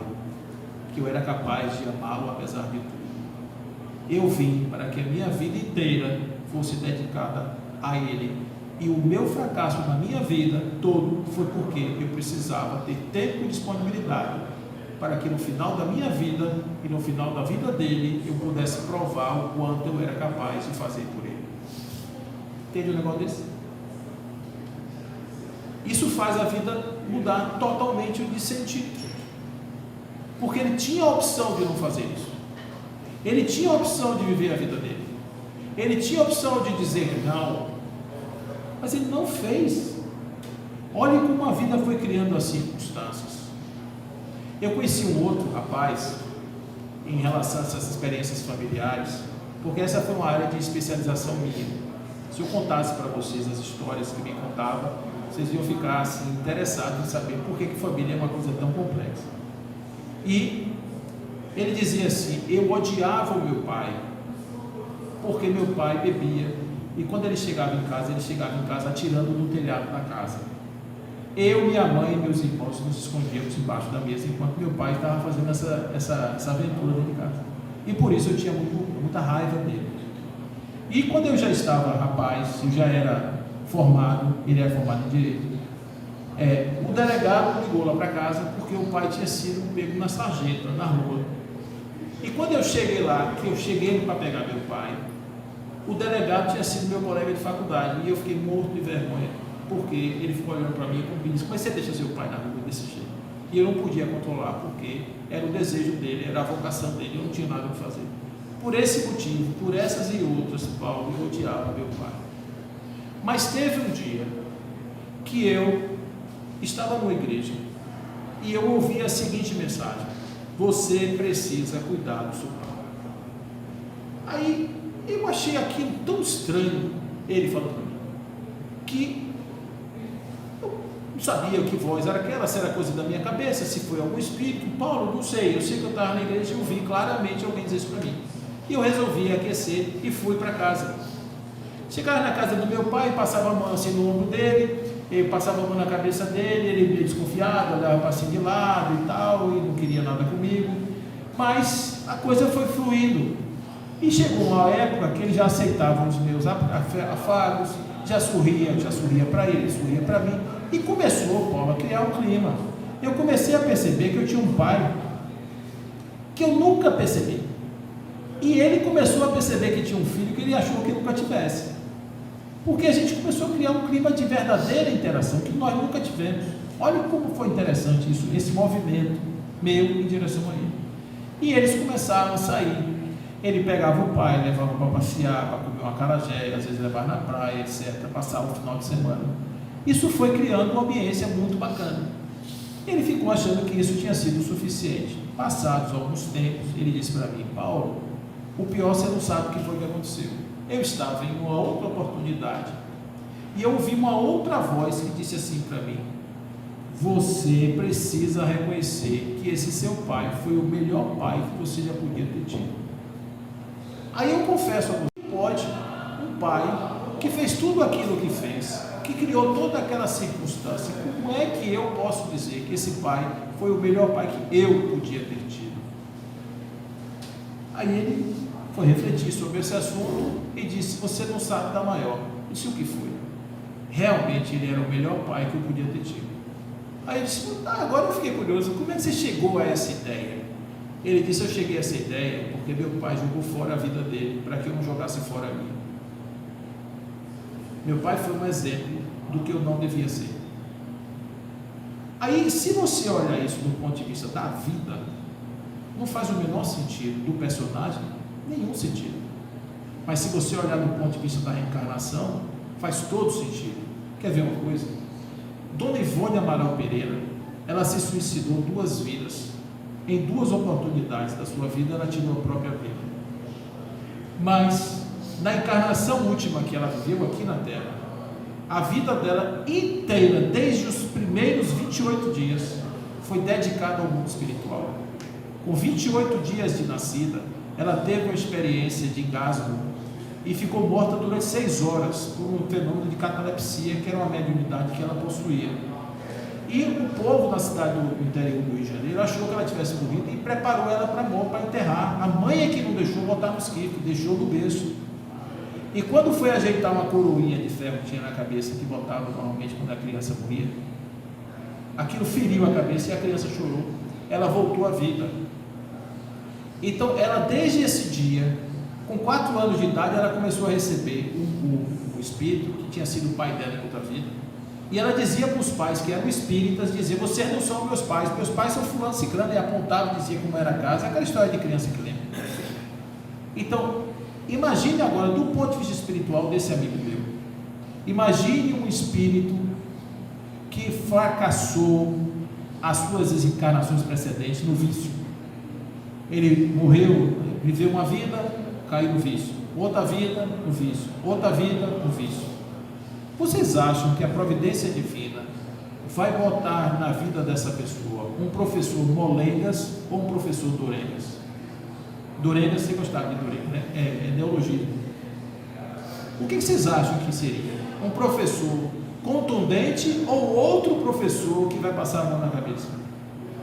que eu era capaz de amá-lo apesar de tudo. Eu vim para que a minha vida inteira fosse dedicada a ele. E o meu fracasso na minha vida todo foi porque eu precisava ter tempo e disponibilidade para que no final da minha vida e no final da vida dele eu pudesse provar o quanto eu era capaz de fazer por ele. Entende um negócio desse? Isso faz a vida mudar totalmente de sentido, porque ele tinha a opção de não fazer isso, ele tinha a opção de viver a vida dele, ele tinha a opção de dizer não, mas ele não fez. Olha como a vida foi criando as circunstâncias. Eu conheci um outro rapaz em relação a essas experiências familiares, porque essa foi uma área de especialização minha. Se eu contasse para vocês as histórias que me contava, vocês iam ficar assim, interessados em saber por que família é uma coisa tão complexa. E ele dizia assim: eu odiava o meu pai, porque meu pai bebia, e quando ele chegava em casa atirando no telhado da casa. Eu, minha mãe e meus irmãos nos escondíamos embaixo da mesa, enquanto meu pai estava fazendo essa aventura dentro de casa. E por isso eu tinha muita raiva dele. E quando eu já estava rapaz, eu já era formado, ele era formado em Direito, o delegado ligou lá para casa porque o pai tinha sido pego na sarjeta, na rua. E quando eu cheguei lá, que eu cheguei para pegar meu pai, o delegado tinha sido meu colega de faculdade, e eu fiquei morto de vergonha, porque ele ficou olhando para mim e disse: mas você deixa seu pai na rua desse jeito? E eu não podia controlar, porque era o desejo dele, era a vocação dele, eu não tinha nada para fazer. Por esse motivo, por essas e outras, Paulo, eu odiava meu pai. Mas teve um dia que eu estava numa igreja e eu ouvi a seguinte mensagem: você precisa cuidar do seu pai. Aí eu achei aquilo tão estranho, ele falou para mim, que eu não sabia que voz era aquela, se era coisa da minha cabeça, se foi algum espírito. Paulo, não sei, eu sei que eu estava na igreja e eu vi claramente alguém dizer isso para mim. E eu resolvi aquecer e fui para casa. Chegava na casa do meu pai, passava a mão assim no ombro dele, eu passava a mão na cabeça dele, ele meio desconfiado, olhava para assim de lado e tal, e não queria nada comigo, mas a coisa foi fluindo, e chegou uma época que ele já aceitava os meus afagos, já sorria para ele, sorria para mim, e começou, Paulo, a criar um clima. Eu comecei a perceber que eu tinha um pai que eu nunca percebi, e ele começou a perceber que tinha um filho que ele achou que nunca tivesse. Porque a gente começou a criar um clima de verdadeira interação que nós nunca tivemos. Olha como foi interessante isso, esse movimento meu em direção a ele. E eles começaram a sair. Ele pegava o pai, levava para passear, para comer uma acarajé, às vezes levava na praia, etc., passava o final de semana. Isso foi criando uma ambiência muito bacana. Ele ficou achando que isso tinha sido o suficiente. Passados alguns tempos, ele disse para mim: Paulo, o pior você não sabe o que foi que aconteceu. Eu estava em uma outra oportunidade e eu ouvi uma outra voz que disse assim para mim: você precisa reconhecer que esse seu pai foi o melhor pai que você já podia ter tido. Aí eu confesso a você: pode um pai que fez tudo aquilo que fez, que criou toda aquela circunstância, como é que eu posso dizer que esse pai foi o melhor pai que eu podia ter tido? Aí ele foi refletir sobre esse assunto e disse: você não sabe da maior. Isso o que foi? Realmente ele era o melhor pai que eu podia ter tido. Aí eu disse, agora eu fiquei curioso, como é que você chegou a essa ideia? Ele disse, eu cheguei a essa ideia porque meu pai jogou fora a vida dele, para que eu não jogasse fora a minha. Meu pai foi um exemplo do que eu não devia ser. Aí, se você olhar isso do ponto de vista da vida, não faz o menor sentido do personagem, nenhum sentido. Mas se você olhar do ponto de vista da reencarnação, faz todo sentido. Quer ver uma coisa? Dona Ivone Amaral Pereira, ela se suicidou 2 vidas. Em 2 oportunidades da sua vida, ela tirou a própria vida. Mas, na encarnação última que ela viveu aqui na Terra, a vida dela inteira, desde os primeiros 28 dias, foi dedicada ao mundo espiritual. Com 28 dias de nascida, ela teve uma experiência de engasgo e ficou morta durante 6 horas por um fenômeno de catalepsia, que era uma mediunidade que ela possuía. E o povo da cidade do interior do Rio de Janeiro achou que ela tivesse morrido e preparou ela para morrer, para enterrar. A mãe é que não deixou botar no esquife, deixou no berço. E quando foi ajeitar uma coroinha de ferro que tinha na cabeça, que botava normalmente quando a criança morria, aquilo feriu a cabeça e a criança chorou. Ela voltou à vida. Então, ela desde esse dia, com 4 anos de idade, ela começou a receber um espírito que tinha sido o pai dela em outra vida. E ela dizia para os pais, que eram espíritas, dizia, vocês não são meus pais são fulano, ciclano, e apontava e dizia como era a casa, aquela história de criança que lembra. Então, imagine agora, do ponto de vista espiritual desse amigo meu, imagine um espírito que fracassou as suas encarnações precedentes no vício. Ele morreu, viveu uma vida, caiu no vício, outra vida no vício, outra vida no vício. Vocês acham que a providência divina vai botar na vida dessa pessoa um professor molengas ou um professor dorengas? Dorengas, você gostava de dorengas, né? É neologismo. O que vocês acham que seria? Um professor contundente ou outro professor que vai passar a mão na cabeça?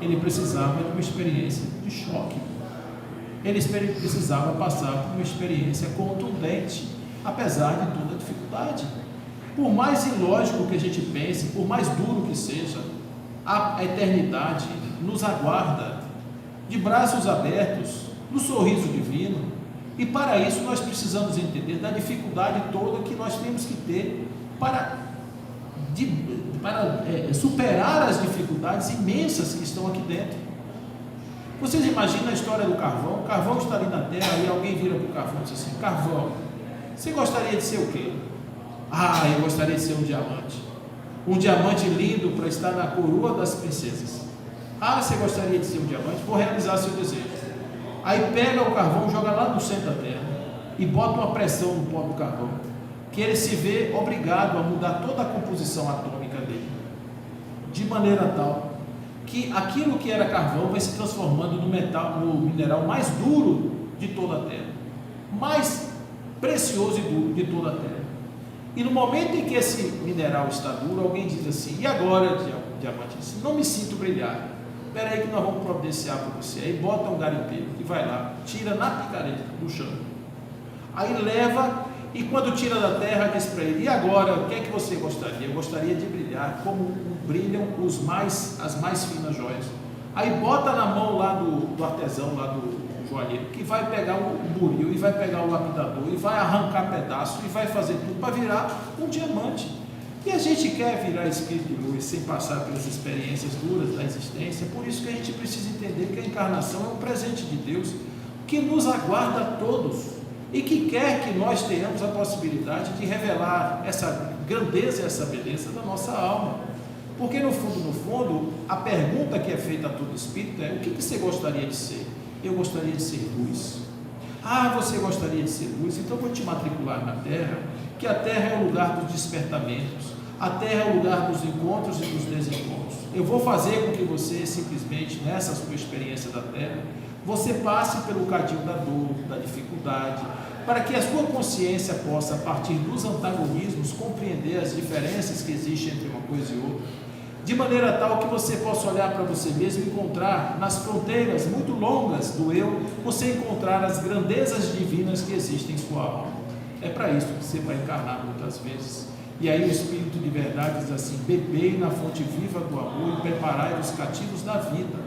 Ele precisava de uma experiência de choque. Ele precisava passar por uma experiência contundente, apesar de toda a dificuldade. Por mais ilógico que a gente pense, por mais duro que seja, a eternidade nos aguarda de braços abertos, no sorriso divino, e para isso nós precisamos entender da dificuldade toda que nós temos que ter para superar as dificuldades imensas que estão aqui dentro. Vocês imaginam a história do carvão? O carvão está ali na terra e alguém vira para o carvão e diz assim, carvão, você gostaria de ser o quê? Eu gostaria de ser um diamante lindo para estar na coroa das princesas. Você gostaria de ser um diamante? Vou realizar seu desejo. Aí pega o carvão, joga lá no centro da terra e bota uma pressão no pó do carvão, que ele se vê obrigado a mudar toda a composição atômica dele, de maneira tal que aquilo que era carvão vai se transformando no mineral mais duro de toda a terra, mais precioso e duro de toda a terra. E no momento em que esse mineral está duro, alguém diz assim, e agora, diamante? Não me sinto brilhar, espera aí que nós vamos providenciar para você. Aí bota um garimpeiro que vai lá, tira na picareta do chão, aí leva, e quando tira da terra diz para ele, e agora, o que é que você gostaria? Eu gostaria de brilhar como brilham as mais finas joias. Aí bota na mão lá do artesão, lá do joalheiro, que vai pegar o buril, e vai pegar o lapidador, e vai arrancar pedaço, e vai fazer tudo para virar um diamante. E a gente quer virar espírito de luz sem passar pelas experiências duras da existência. Por isso que a gente precisa entender que a encarnação é um presente de Deus que nos aguarda a todos e que quer que nós tenhamos a possibilidade de revelar essa grandeza e essa beleza da nossa alma. Porque no fundo, a pergunta que é feita a todo espírito é: o que você gostaria de ser? Eu gostaria de ser luz. Você gostaria de ser luz? Então eu vou te matricular na Terra, que a Terra é o lugar dos despertamentos, a Terra é o lugar dos encontros e dos desencontros. Eu vou fazer com que você simplesmente, nessa sua experiência da Terra, você passe pelo cadinho da dor, da dificuldade, para que a sua consciência possa, a partir dos antagonismos, compreender as diferenças que existem entre uma coisa e outra, de maneira tal que você possa olhar para você mesmo e encontrar nas fronteiras muito longas do eu, você encontrar as grandezas divinas que existem em sua alma. É para isso que você vai encarnar muitas vezes. E aí o Espírito de verdade diz assim: bebei na fonte viva do amor e preparai os cativos da vida,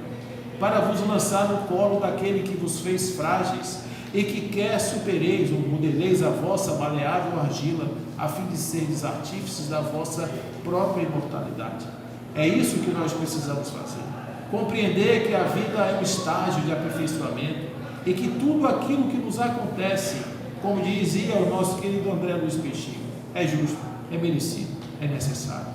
para vos lançar no colo daquele que vos fez frágeis, e que quer supereis ou modeleis a vossa maleável argila, a fim de seres artífices da vossa própria imortalidade. É isso que nós precisamos fazer. Compreender que a vida é um estágio de aperfeiçoamento, e que tudo aquilo que nos acontece, como dizia o nosso querido André Luiz Peixinho, é justo, é merecido, é necessário.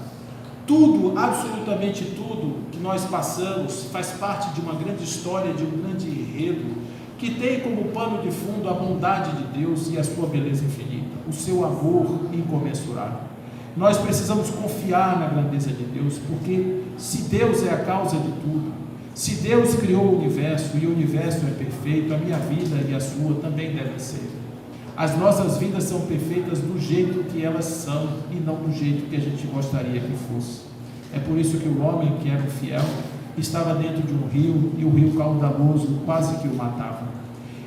Tudo, absolutamente tudo que nós passamos faz parte de uma grande história, de um grande enredo, que tem como pano de fundo a bondade de Deus e a sua beleza infinita, o seu amor incomensurável. Nós precisamos confiar na grandeza de Deus, porque se Deus é a causa de tudo, se Deus criou o universo e o universo é perfeito, a minha vida e a sua também devem ser. As nossas vidas são perfeitas do jeito que elas são e não do jeito que a gente gostaria que fosse. É por isso que o homem que era um fiel estava dentro de um rio, e o rio caudaloso quase que o matava.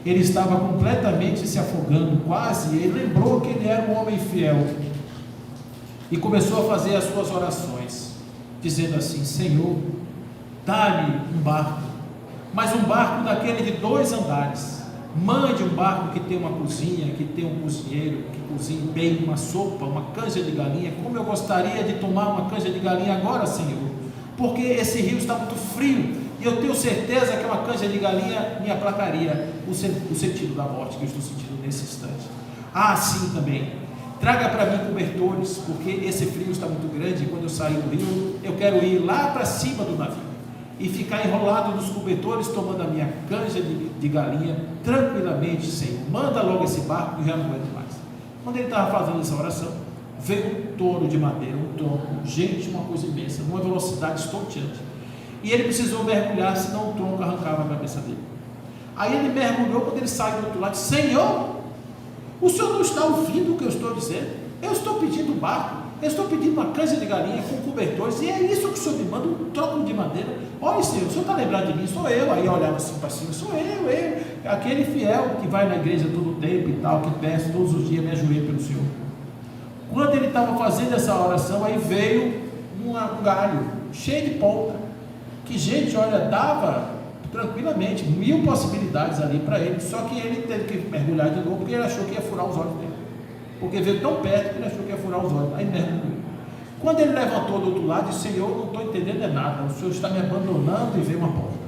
Ele estava completamente se afogando, quase. Ele lembrou que ele era um homem fiel e começou a fazer as suas orações, dizendo assim: Senhor, dá-me um barco, mas um barco daquele de 2 andares. Mande um barco que tenha uma cozinha, que tenha um cozinheiro, que cozinhe bem uma sopa, uma canja de galinha. Como eu gostaria de tomar uma canja de galinha agora, Senhor, porque esse rio está muito frio, e eu tenho certeza que uma canja de galinha me aplacaria o sentido da morte que eu estou sentindo nesse instante. Sim, também, traga para mim cobertores, porque esse frio está muito grande, e quando eu sair do rio, eu quero ir lá para cima do navio e ficar enrolado nos cobertores, tomando a minha canja de galinha, tranquilamente, Senhor. Manda logo esse barco, que eu já não aguento mais. Quando ele estava fazendo essa oração, veio um touro de madeira, um tronco, gente, uma coisa imensa, numa velocidade estonteante, e ele precisou mergulhar, senão o tronco arrancava a cabeça dele. Aí ele mergulhou. Quando ele sai do outro lado, Senhor, o Senhor não está ouvindo o que eu estou dizendo? Eu estou pedindo um barco, eu estou pedindo uma canja de galinha com cobertores, e é isso que o Senhor me manda, um tronco de madeira. Olha, Senhor, o Senhor está lembrado de mim? Sou eu. Aí eu olhava assim para cima: sou eu, aquele fiel que vai na igreja todo o tempo e tal, que peço todos os dias, me ajoelho pelo Senhor. Quando ele estava fazendo essa oração, aí veio um galho cheio de ponta, que, gente, olha, dava tranquilamente 1000 possibilidades ali para ele, só que ele teve que mergulhar de novo, porque ele achou que ia furar os olhos dele, porque veio tão perto que ele achou que ia furar os olhos. Aí mergulhou. Quando ele levantou do outro lado, disse: Senhor, não estou entendendo nada, o Senhor está me abandonando. E veio uma porta.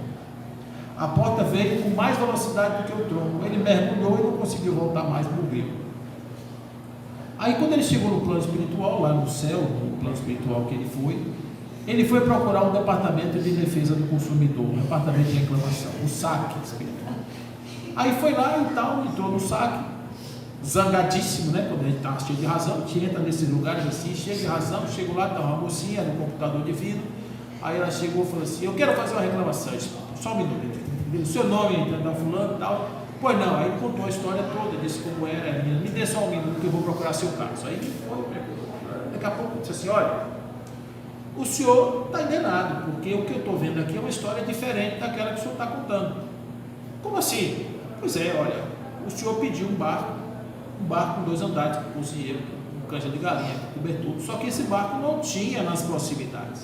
A porta veio com mais velocidade do que o tronco. Ele mergulhou e não conseguiu voltar mais, morreu. Aí quando ele chegou no plano espiritual, lá no céu, no plano espiritual que ele foi procurar um departamento de defesa do consumidor, um departamento de reclamação, o SAC espiritual. Aí foi lá e tal, entrou no SAC, zangadíssimo, né? Quando a gente está cheio de razão, a gente entra nesses lugares assim, cheio de razão. Chego lá, está uma mocinha no computador de vidro. Aí ela chegou e falou assim: eu quero fazer uma reclamação. Só um minuto, o seu nome é fulano e tal. Pois não. Aí contou a história toda, disse como era. Me dê só um minuto que eu vou procurar seu caso. Aí foi, daqui a pouco disse assim: olha, o senhor está enganado, porque o que eu estou vendo aqui é uma história diferente daquela que o senhor está contando. Como assim? Pois é, olha, o senhor pediu um barco com 2 andares, com cozinheiro, com canja de galinha, com cobertor, só que esse barco não tinha nas proximidades.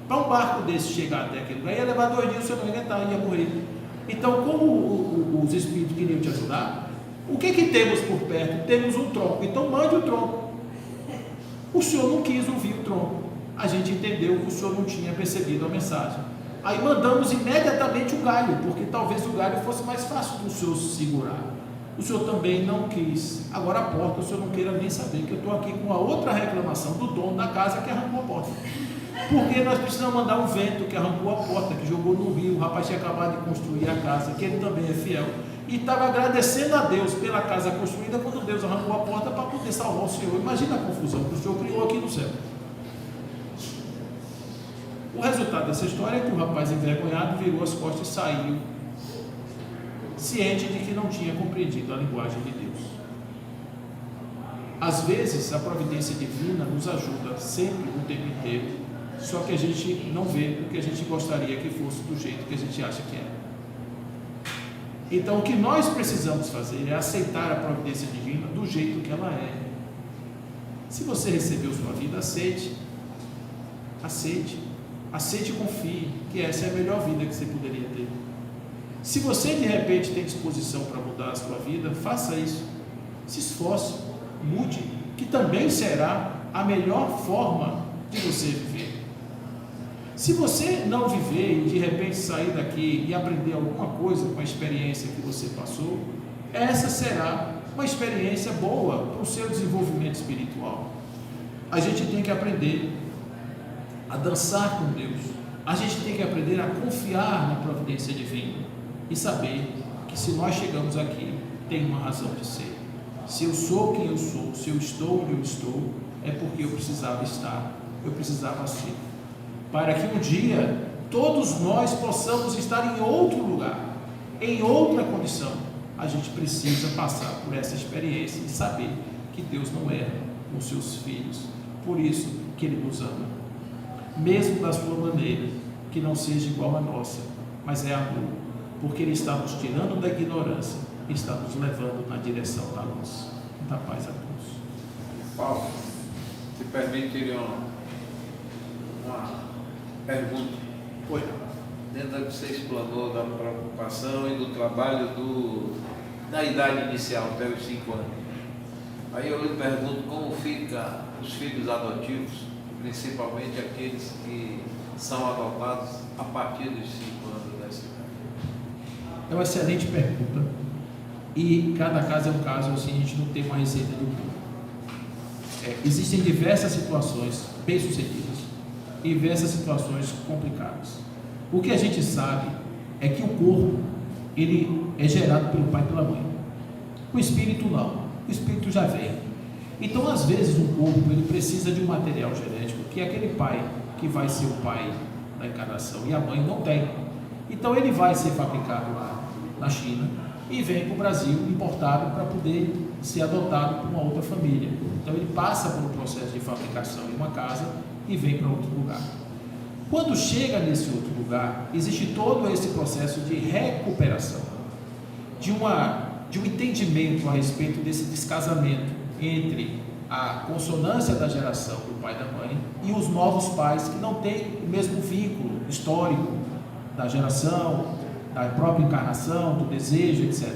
Para um barco desse chegar até aquele lugar, ia levar 2 dias, o senhor não ia aguentar, ia morrer. Então, como os espíritos queriam te ajudar, o que temos por perto? Temos um tronco, então mande o tronco. O senhor não quis ouvir o tronco, a gente entendeu que o senhor não tinha percebido a mensagem. Aí mandamos imediatamente o galho, porque talvez o galho fosse mais fácil do senhor segurar. O senhor também não quis. Agora a porta, o senhor não queira nem saber, que eu estou aqui com a outra reclamação do dono da casa que arrancou a porta. Porque nós precisamos mandar um vento que arrancou a porta, que jogou no rio. O rapaz tinha acabado de construir a casa, que ele também é fiel, e estava agradecendo a Deus pela casa construída, quando Deus arrancou a porta para poder salvar o senhor. Imagina a confusão que o senhor criou aqui no céu. O resultado dessa história é que o rapaz envergonhado virou as costas e saiu, ciente de que não tinha compreendido a linguagem de Deus. Às vezes a providência divina nos ajuda sempre, o tempo inteiro, só que a gente não vê o que a gente gostaria que fosse do jeito que a gente acha que é. Então o que nós precisamos fazer é aceitar a providência divina do jeito que ela é. Se você recebeu sua vida, aceite e confie que essa é a melhor vida que você poderia ter. Se você de repente tem disposição para mudar a sua vida, faça isso, se esforce, mude, que também será a melhor forma de você viver. Se você não viver e de repente sair daqui e aprender alguma coisa com a experiência que você passou, essa será uma experiência boa para o seu desenvolvimento espiritual. A gente tem que aprender a dançar com Deus, a gente tem que aprender a confiar na providência divina e saber que se nós chegamos aqui, tem uma razão de ser. Se eu sou quem eu sou, se eu estou onde eu estou, é porque eu precisava estar, eu precisava ser, para que um dia todos nós possamos estar em outro lugar, em outra condição. A gente precisa passar por essa experiência e saber que Deus não erra com seus filhos, por isso que Ele nos ama, mesmo da sua maneira, que não seja igual à nossa, mas é amor, porque Ele está nos tirando da ignorância e está nos levando na direção da luz. Muita paz a todos. Paulo, se permitir uma pergunta. Oi. Dentro da que você explanou da preocupação e do trabalho da idade inicial, até os 5 anos. Aí eu lhe pergunto como fica os filhos adotivos, principalmente aqueles que são adotados a partir dos 5 anos dessa idade. É uma excelente pergunta. E cada caso é um caso, assim, a gente não tem uma receita de bolo. Existem diversas situações bem-sucedidas e diversas situações complicadas. O que a gente sabe é que o corpo, ele é gerado pelo pai e pela mãe. O espírito não. O espírito já vem. Então, às vezes, o corpo, ele precisa de um material genético que aquele pai, que vai ser o pai da encarnação, e a mãe não tem. Então, ele vai ser fabricado lá na China e vem para o Brasil importado para poder ser adotado por uma outra família. Então ele passa por um processo de fabricação em uma casa e vem para outro lugar. Quando chega nesse outro lugar, existe todo esse processo de recuperação, de um entendimento a respeito desse descasamento entre a consonância da geração do pai e da mãe e os novos pais que não têm o mesmo vínculo histórico da geração, da própria encarnação, do desejo, etc.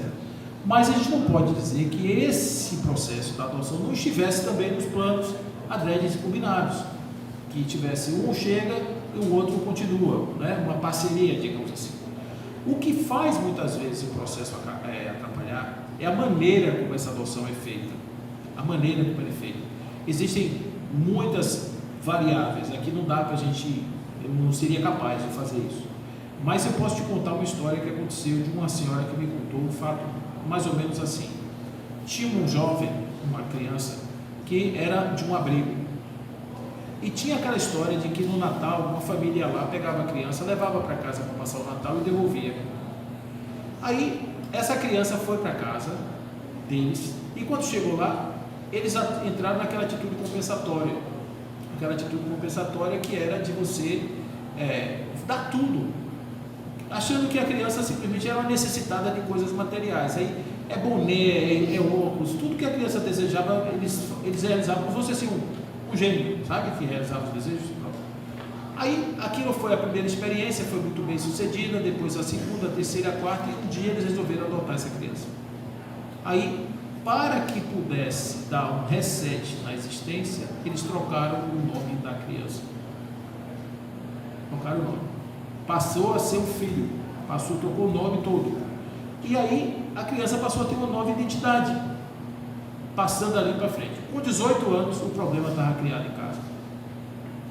Mas a gente não pode dizer que esse processo da adoção não estivesse também nos planos adredes combinados, que tivesse um chega e o outro continua, né? Uma parceria, digamos assim. O que faz muitas vezes o processo atrapalhar é a maneira como essa adoção é feita, a maneira como ela é feita. Existem muitas variáveis, aqui não dá para a gente, eu não seria capaz de fazer isso. Mas eu posso te contar uma história que aconteceu de uma senhora que me contou um fato mais ou menos assim. Tinha um jovem, uma criança, que era de um abrigo. E tinha aquela história de que no Natal, uma família lá pegava a criança, levava para casa para passar o Natal e devolvia. Aí, essa criança foi para casa deles, e quando chegou lá, eles entraram naquela atitude compensatória. Aquela atitude compensatória que era de você dar tudo, achando que a criança simplesmente era uma necessitada de coisas materiais. Aí é boné, é óculos, tudo que a criança desejava, eles realizavam como se fosse assim, um gênio, sabe, que realizava os desejos. Aí aquilo foi a primeira experiência, foi muito bem sucedida, depois a segunda, a terceira, a quarta, e um dia eles resolveram adotar essa criança. Aí, para que pudesse dar um reset na existência, eles trocaram o nome da criança. Trocaram o nome. Passou a ser o filho, trocou o nome todo. E aí a criança passou a ter uma nova identidade, passando ali para frente. Com 18 anos, o problema estava criado em casa.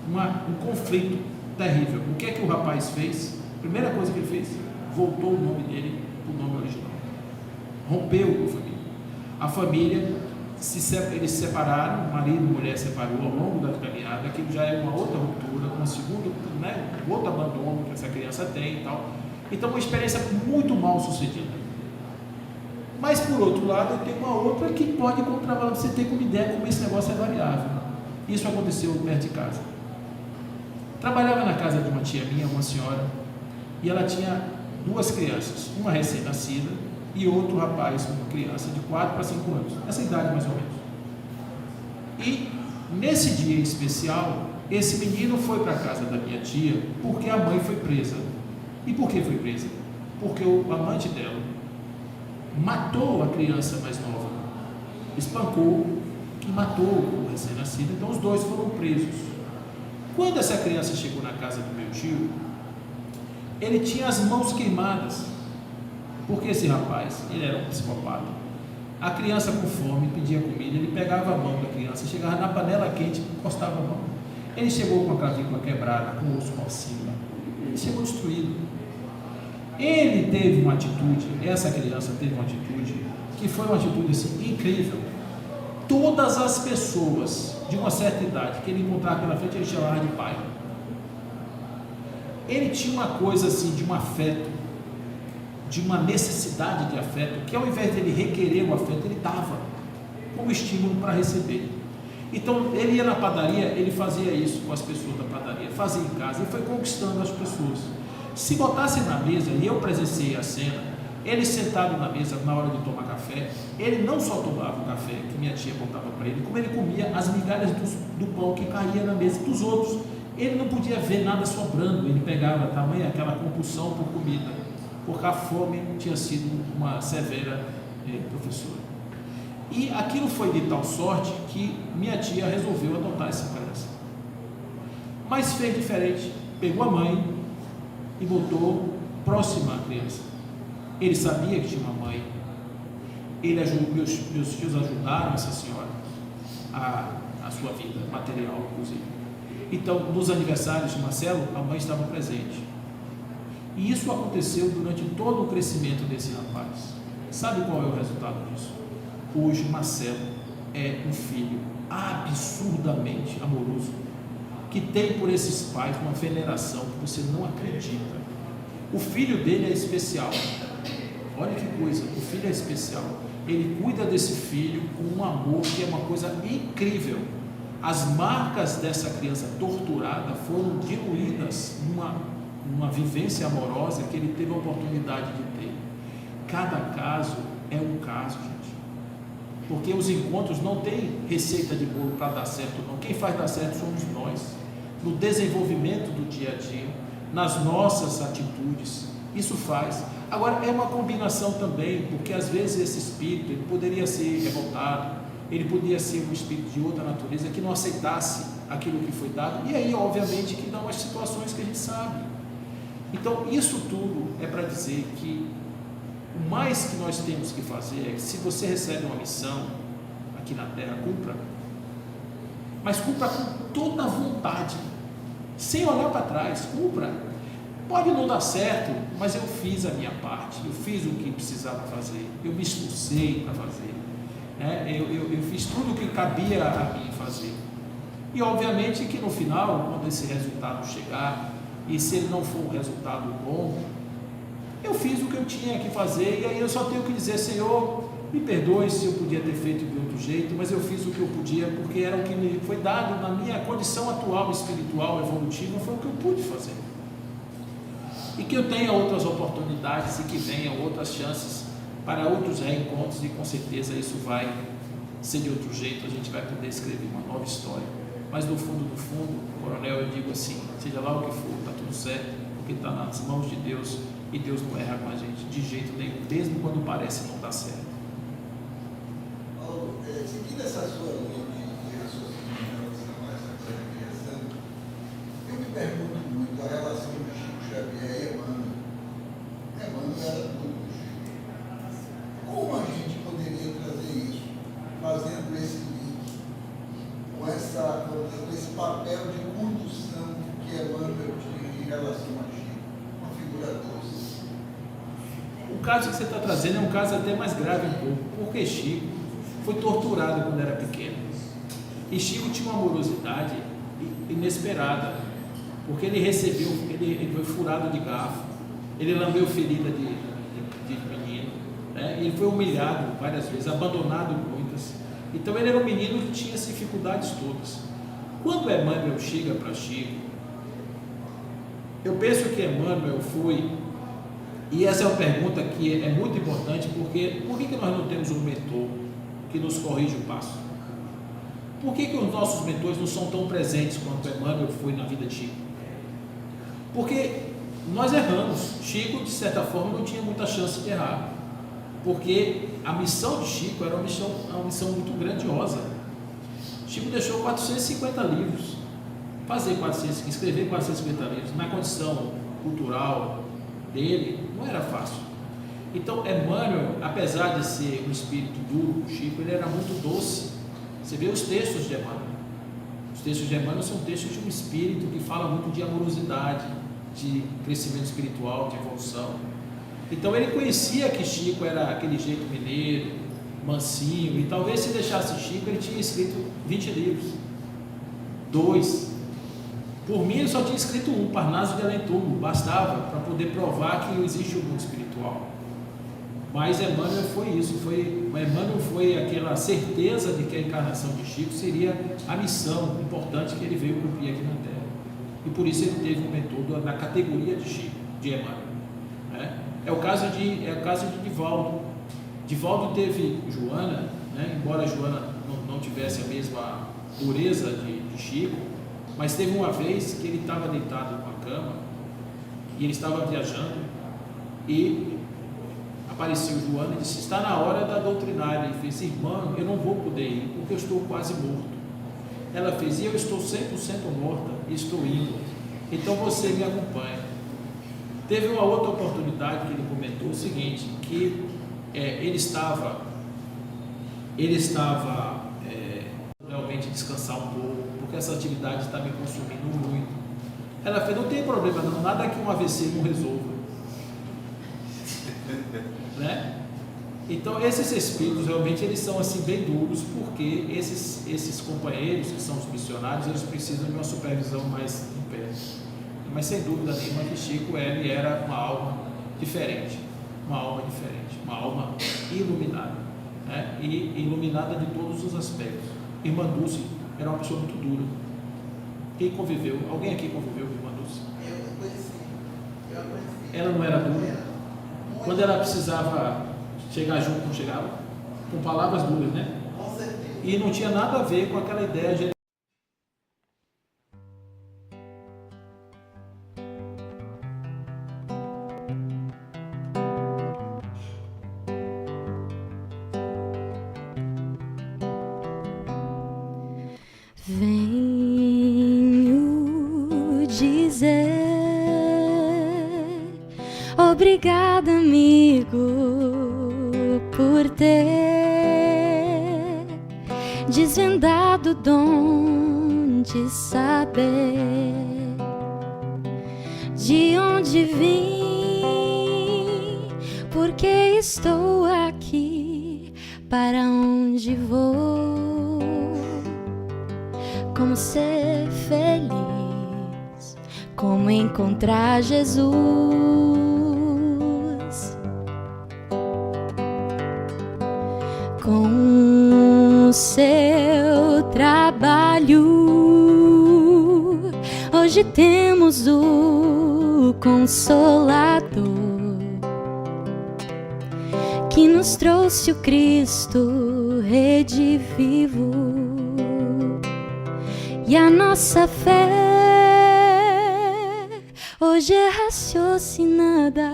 Um conflito terrível. O que é que o rapaz fez? A primeira coisa que ele fez, voltou o nome dele para o nome original. Rompeu com a família. A família, eles se separaram, marido e mulher separou ao longo da caminhada. Aquilo já é uma outra ruptura, uma segunda, outro abandono que essa criança tem e tal. Então, uma experiência muito mal sucedida. Mas, por outro lado, tem uma outra que pode contrabalançar. Você tem como ideia como esse negócio é variável. Isso aconteceu perto de casa. Trabalhava na casa de uma tia minha, uma senhora, e ela tinha 2 crianças, uma recém-nascida e outro rapaz, uma criança de 4 para 5 anos, essa idade mais ou menos. E Nesse dia especial, esse menino foi para a casa da minha tia porque a mãe foi presa. E por que foi presa? Porque o amante dela matou a criança mais nova, espancou e matou o recém-nascido. Então os dois foram presos. Quando essa criança chegou na casa do meu tio, ele tinha as mãos queimadas, porque esse rapaz, ele era um psicopata. A criança com fome pedia comida, ele pegava a mão da criança, chegava na panela quente, encostava a mão. Ele chegou com a clavícula quebrada, com o osso acima, ele chegou destruído. Ele teve uma atitude, essa criança teve uma atitude, que foi uma atitude assim, incrível. Todas as pessoas de uma certa idade que ele encontrava pela frente, ele chamava de pai. Ele tinha uma coisa assim, de um afeto, de uma necessidade de afeto, que ao invés de ele requerer o afeto, ele dava como estímulo para receber. Então ele ia na padaria, ele fazia isso com as pessoas da padaria, fazia em casa, e foi conquistando as pessoas. Se botasse na mesa, e eu presenciei a cena, ele sentado na mesa na hora de tomar café, ele não só tomava o café que minha tia botava para ele, como ele comia as migalhas do pão que caía na mesa dos outros. Ele não podia ver nada sobrando, ele pegava tamanho aquela compulsão por comida, porque a fome tinha sido uma severa professora. E aquilo foi de tal sorte que minha tia resolveu adotar essa criança. Mas fez diferente, pegou a mãe e botou próxima à criança. Ele sabia que tinha uma mãe. Ele ajudou, meus tios ajudaram essa senhora a sua vida material, inclusive. Então, nos aniversários de Marcelo, a mãe estava presente. E isso aconteceu durante todo o crescimento desse rapaz. Sabe qual é o resultado disso? Hoje, Marcelo é um filho absurdamente amoroso, que tem por esses pais uma veneração que você não acredita. O filho dele é especial. Olha que coisa, o filho é especial. Ele cuida desse filho com um amor que é uma coisa incrível. As marcas dessa criança torturada foram diluídas numa vivência amorosa que ele teve a oportunidade de ter. Cada caso é um caso, gente. Porque os encontros não têm receita de bolo para dar certo, não. Quem faz dar certo somos nós. No desenvolvimento do dia a dia, nas nossas atitudes, isso faz. Agora, é uma combinação também, porque às vezes esse espírito, ele poderia ser revoltado, ele poderia ser um espírito de outra natureza, que não aceitasse aquilo que foi dado, e aí, obviamente, que dá umas situações que a gente sabe. Então, isso tudo é para dizer que o mais que nós temos que fazer é que, se você recebe uma missão aqui na Terra, cumpra, mas cumpra com toda a vontade, sem olhar para trás, cumpra. Pode não dar certo, mas eu fiz a minha parte, eu fiz o que precisava fazer, eu me esforcei para fazer, né? Eu fiz tudo o que cabia a mim fazer. E obviamente que no final, quando esse resultado chegar, e se ele não for um resultado bom, eu fiz o que eu tinha que fazer, e aí eu só tenho que dizer: Senhor, me perdoe se eu podia ter feito de outro jeito, mas eu fiz o que eu podia, porque era o que me foi dado na minha condição atual, espiritual, evolutiva, foi o que eu pude fazer. E que eu tenha outras oportunidades e que venham outras chances para outros reencontros, e com certeza isso vai ser de outro jeito, a gente vai poder escrever uma nova história. Mas no fundo, coronel, eu digo assim: seja lá o que for, está tudo certo, porque está nas mãos de Deus, e Deus não erra com a gente de jeito nenhum, mesmo quando parece não dar certo. Paulo, seguindo essa sua linha de raciocínio em relação a essa criação, eu me pergunto muito a relação de Chico Xavier e Emmanuel. Emmanuel era tudo do Chico. Como a gente poderia trazer isso, fazendo esse link, com esse papel de condução que Emmanuel tinha em relação a Chico, uma figura doce? O caso que você está trazendo é um caso até mais grave um pouco, porque Chico foi torturado quando era pequeno. E Chico tinha uma amorosidade inesperada, porque ele recebeu, ele foi furado de garfo, ele lambeu ferida de menino, né? Ele foi humilhado várias vezes, abandonado muitas. Então ele era um menino que tinha as dificuldades todas. Quando Emmanuel chega para Chico, eu penso que Emmanuel foi, e essa é uma pergunta que é muito importante, porque por que nós não temos um mentor que nos corrige o passo? Por que os nossos mentores não são tão presentes quanto Emmanuel foi na vida de Chico? Porque nós erramos. Chico, de certa forma, não tinha muita chance de errar, porque a missão de Chico era uma missão muito grandiosa. Chico deixou 450 livros. Escrever 450 livros, na condição cultural dele, não era fácil. Então, Emmanuel, apesar de ser um espírito duro, Chico, ele era muito doce. Você vê os textos de Emmanuel. Os textos de Emmanuel são textos de um espírito que fala muito de amorosidade, de crescimento espiritual, de evolução. Então, ele conhecia que Chico era aquele jeito mineiro, mansinho, e talvez se deixasse Chico, ele tinha escrito 20 livros. 2. Por mim, ele só tinha escrito 1, Parnaso de Além Túmulo, bastava para poder provar que existe o mundo espiritual. Mas Emmanuel foi isso, Emmanuel foi aquela certeza de que a encarnação de Chico seria a missão importante que ele veio cumprir aqui na Terra. E por isso ele teve um mentor na categoria de Chico, de Emmanuel. Né? É o caso de Divaldo. Divaldo teve Joana, né? Embora Joana não tivesse a mesma pureza de Chico, mas teve uma vez que ele estava deitado numa cama e ele estava viajando e apareceu Joana e disse: está na hora da doutrinária. Ele fez: irmã, eu não vou poder ir porque eu estou quase morto. Ela fez: e eu estou 100% morta e estou indo, então você me acompanha. Teve uma outra oportunidade que ele comentou o seguinte, que ele estava realmente descansar um pouco, porque essa atividade está me consumindo muito. Ela fez: não tem problema não, nada que um AVC não resolva. Né? Então esses espíritos realmente eles são assim bem duros, porque esses companheiros que são os missionários, eles precisam de uma supervisão mais em pé. Mas sem dúvida nenhuma que Chico ele era uma alma diferente, uma alma iluminada, né? E iluminada de todos os aspectos. Irmã Dulce era uma pessoa muito dura. Quem conviveu? Alguém aqui conviveu com Irmã Dulce? Eu conheci. Ela não era dura? Quando ela precisava chegar junto, não chegava? Com palavras duras, né? Com certeza. E não tinha nada a ver com aquela ideia de... Venho dizer obrigada, amigo, por ter desvendado o dom de saber de onde vim, porque estou aqui, para onde vou, como ser feliz, como encontrar Jesus. Com o seu trabalho, hoje temos o Consolador, que nos trouxe o Cristo redivivo. E a nossa fé hoje é raciocinada,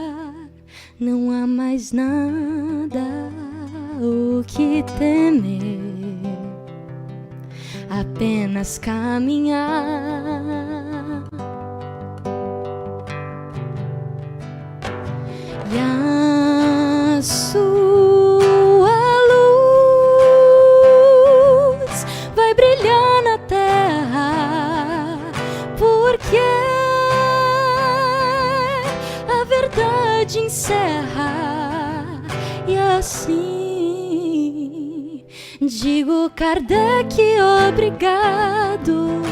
não há mais nada o que temer, apenas caminhar. E a sua luz vai brilhar na terra, porque a verdade encerra. E assim digo, Kardec, obrigado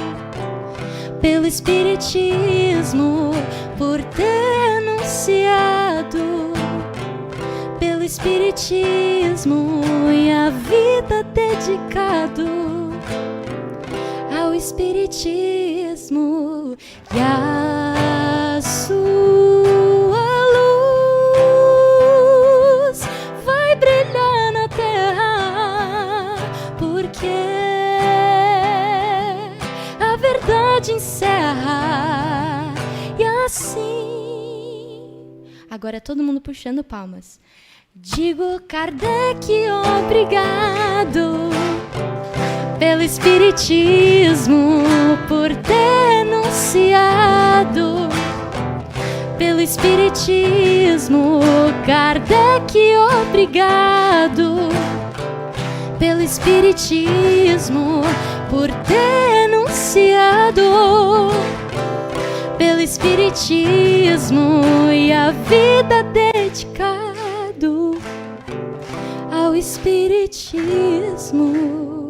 pelo Espiritismo, por ter anunciado, pelo Espiritismo e a vida dedicado ao Espiritismo. E a sua luz vai brilhar na terra, porque pode encerrar. E assim, agora todo mundo puxando palmas. Digo, Kardec, obrigado pelo espiritismo, por denunciado. Pelo espiritismo, Kardec, obrigado. Pelo espiritismo, por denunciado. Pelo espiritismo e a vida dedicado ao espiritismo.